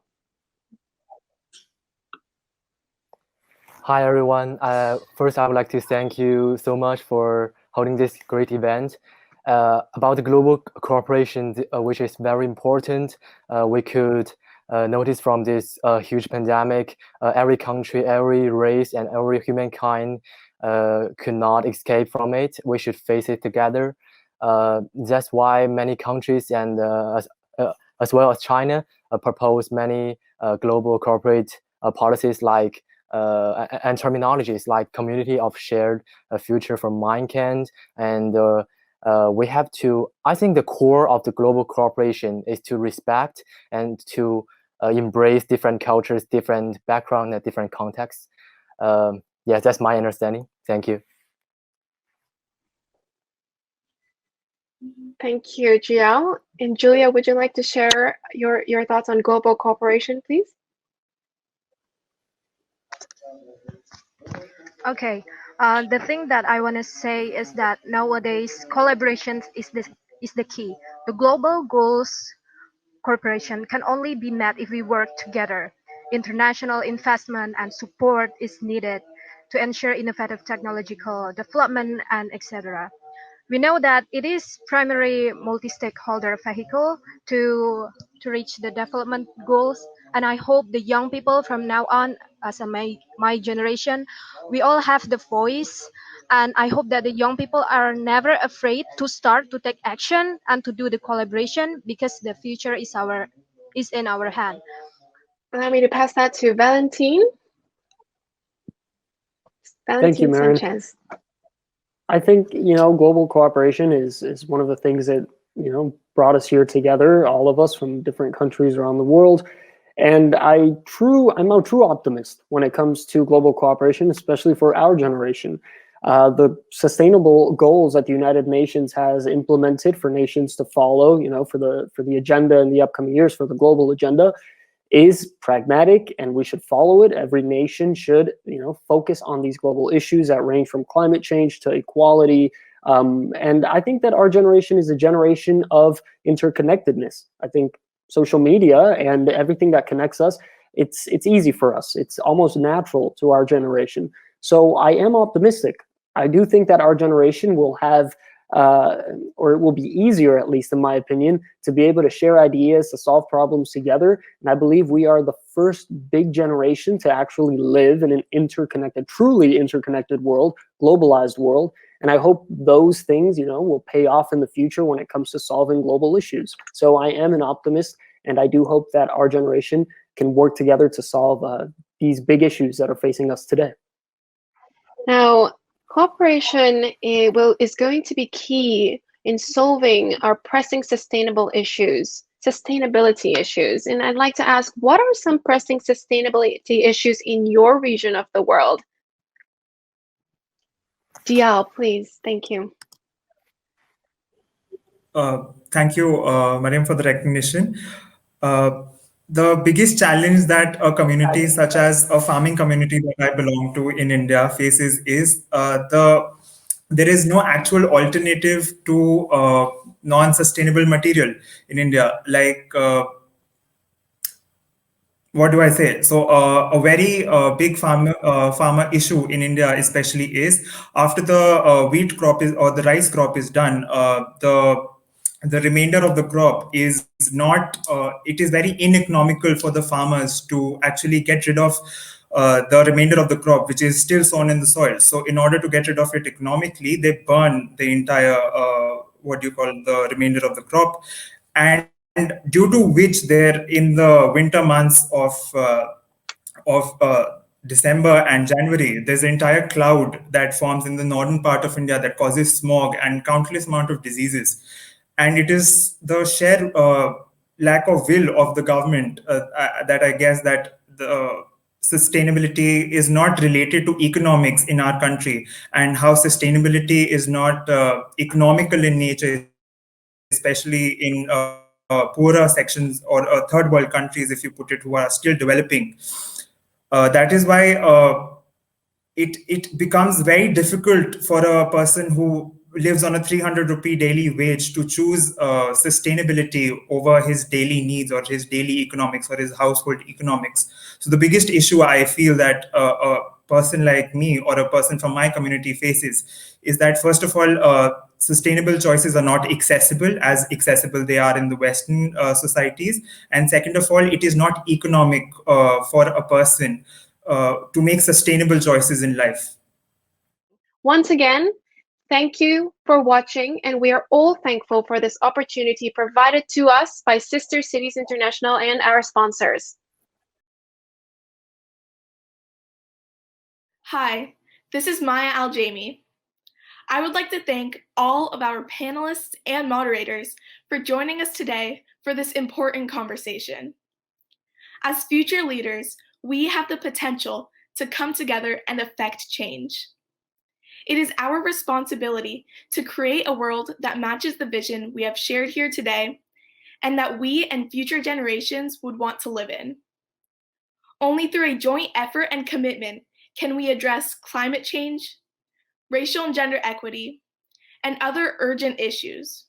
Hi, everyone. First, I would like to thank you so much for holding this great event. About the global cooperation, which is very important, we could notice from this huge pandemic, every country, every race, and every humankind could not escape from it. We should face it together. That's why many countries and as well as China propose many global corporate policies like and terminologies like community of shared future for mankind. And we have to, I think the core of the global cooperation is to respect and to embrace different cultures, different background, and different contexts. Yeah, that's my understanding. Thank you. Thank you, Jiao. And Julia, would you like to share your thoughts on global cooperation, please? Okay. The thing that I want to say is that nowadays collaboration is the key. The global goals cooperation can only be met if we work together. International investment and support is needed to ensure innovative technological development and etc. We know that it is primary multi-stakeholder vehicle to reach the development goals, and I hope the young people from now on, as my generation, we all have the voice, and I hope that the young people are never afraid to start to take action and to do the collaboration, because the future is in our hand. Allow me to pass that to Valentine. Thank you, Maren. Sanchez. I think, global cooperation is one of the things that, brought us here together, all of us from different countries around the world. And I'm a true optimist when it comes to global cooperation, especially for our generation. The sustainable goals that the United Nations has implemented for nations to follow, for the agenda in the upcoming years, for the global agenda, is pragmatic, and we should follow it. Every nation should, focus on these global issues that range from climate change to equality. And I think that our generation is a generation of interconnectedness. I think social media and everything that connects us, it's easy for us. It's almost natural to our generation. So I am optimistic. I do think that our generation will have, or it will be easier, at least in my opinion, to be able to share ideas, to solve problems together. And I believe we are the first big generation to actually live in an interconnected, truly interconnected world, globalized world. And I hope those things, will pay off in the future when it comes to solving global issues. So I am an optimist, and I do hope that our generation can work together to solve these big issues that are facing us today. Now, cooperation is going to be key in solving our pressing sustainability issues. And I'd like to ask, what are some pressing sustainability issues in your region of the world? Dial, please. Thank you. Thank you, Mariam, for the recognition. The biggest challenge that a community such as a farming community that I belong to in India faces is there is no actual alternative to non-sustainable material in India. Like, what do I say? So a very big farmer issue in India especially is after the wheat crop or the rice crop is done, the remainder of the crop is not, it is very uneconomical for the farmers to actually get rid of the remainder of the crop, which is still sown in the soil. So in order to get rid of it economically, they burn the entire, the remainder of the crop. And due to which there in the winter months of December and January, there's an entire cloud that forms in the northern part of India that causes smog and countless amount of diseases. And it is the sheer lack of will of the government that I guess that the sustainability is not related to economics in our country, and how sustainability is not economical in nature, especially in poorer sections or third world countries, if you put it, who are still developing. That is why it becomes very difficult for a person who lives on a 300 rupee daily wage to choose sustainability over his daily needs or his daily economics or his household economics. So the biggest issue I feel that a person like me or a person from my community faces is that, first of all, sustainable choices are not accessible as accessible they are in the Western societies. And second of all, it is not economic for a person to make sustainable choices in life. Once again, thank you for watching, and we are all thankful for this opportunity provided to us by Sister Cities International and our sponsors. Hi, this is Maya Al-Jami. I would like to thank all of our panelists and moderators for joining us today for this important conversation. As future leaders, we have the potential to come together and affect change. It is our responsibility to create a world that matches the vision we have shared here today and that we and future generations would want to live in. Only through a joint effort and commitment can we address climate change, racial and gender equity, and other urgent issues.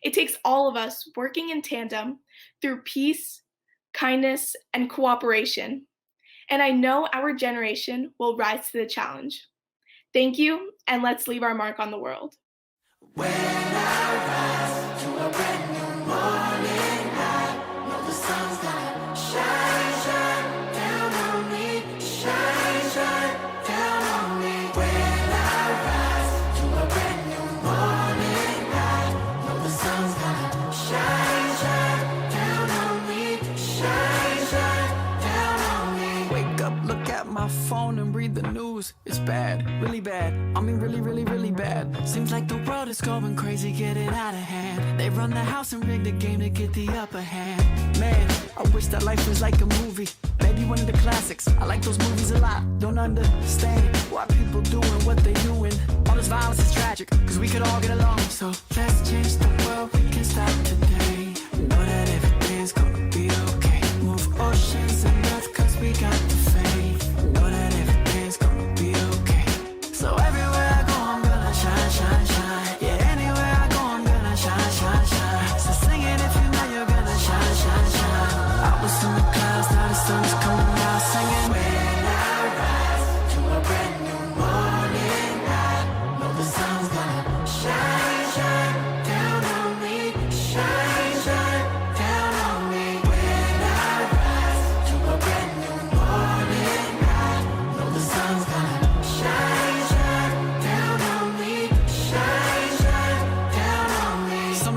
It takes all of us working in tandem through peace, kindness, and cooperation, and I know our generation will rise to the challenge. Thank you, and let's leave our mark on the world. When I rise to a brand new morning, I know the sun's gonna shine, shine down on me, shine, shine down on me. When I rise to a brand new morning, I know the sun's gonna shine, shine down on me, shine, shine down on me. Wake up, look at my phone and read the news. It's bad, really bad. I mean really, really, really bad. Seems like the world is going crazy, getting out of hand. They run the house and rig the game to get the upper hand. Man, I wish that life was like a movie, maybe one of the classics. I like those movies a lot. Don't understand why people doing what they doing. All this violence is tragic, cause we could all get along. So let's change the world, we can start today. Know that everything's gonna be okay. Move oceans and earth, cause we got the faith. Know that everything's gonna be okay. So everywhere I go, I'm gonna shine, shine, shine. Yeah, anywhere I go, I'm gonna shine, shine, shine. So sing it if you know you're gonna shine, shine, shine. I was in the clouds, now the sun's coming out, singing. When I rise to a brand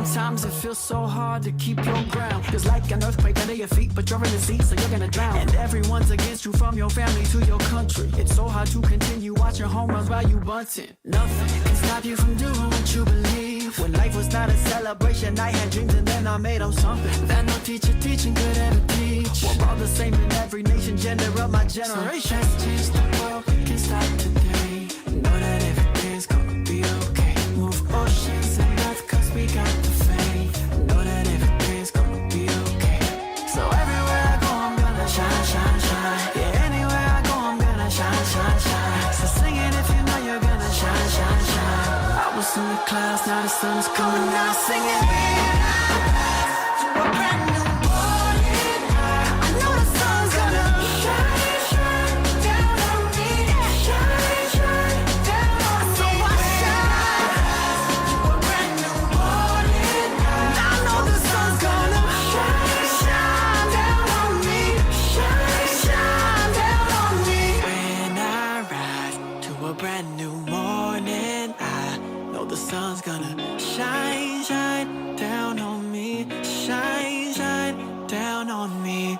Sometimes it feels so hard to keep your ground. Feels like an earthquake under your feet, but you're in the sea, so you're gonna drown. And everyone's against you, from your family to your country. It's so hard to continue watching home runs while you bunting. Nothing can stop you from doing what you believe. When life was not a celebration, I had dreams and then I made them something that no teacher teaching could ever teach. We're all the same in every nation, gender of my generation. So let's change the world, we can start today. Know that everything's gonna be okay. Move oceans and earth, cause we got the faith. Know that everything's gonna be okay. So everywhere I go, I'm gonna shine, shine, shine. Yeah, anywhere I go, I'm gonna shine, shine, shine. So sing it if you know you're gonna shine, shine, shine. I was in the clouds, now the sun's coming out, singing. To a brand new morning, I know the sun's gonna shine, shine down on me, shine, shine down on me. So I shine to a brand new morning, and I know the sun's gonna shine, shine down on me, shine, shine down on me. When I rise to a brand new morning, I know the sun's gonna shine, shine down on me, shine, shine down on me.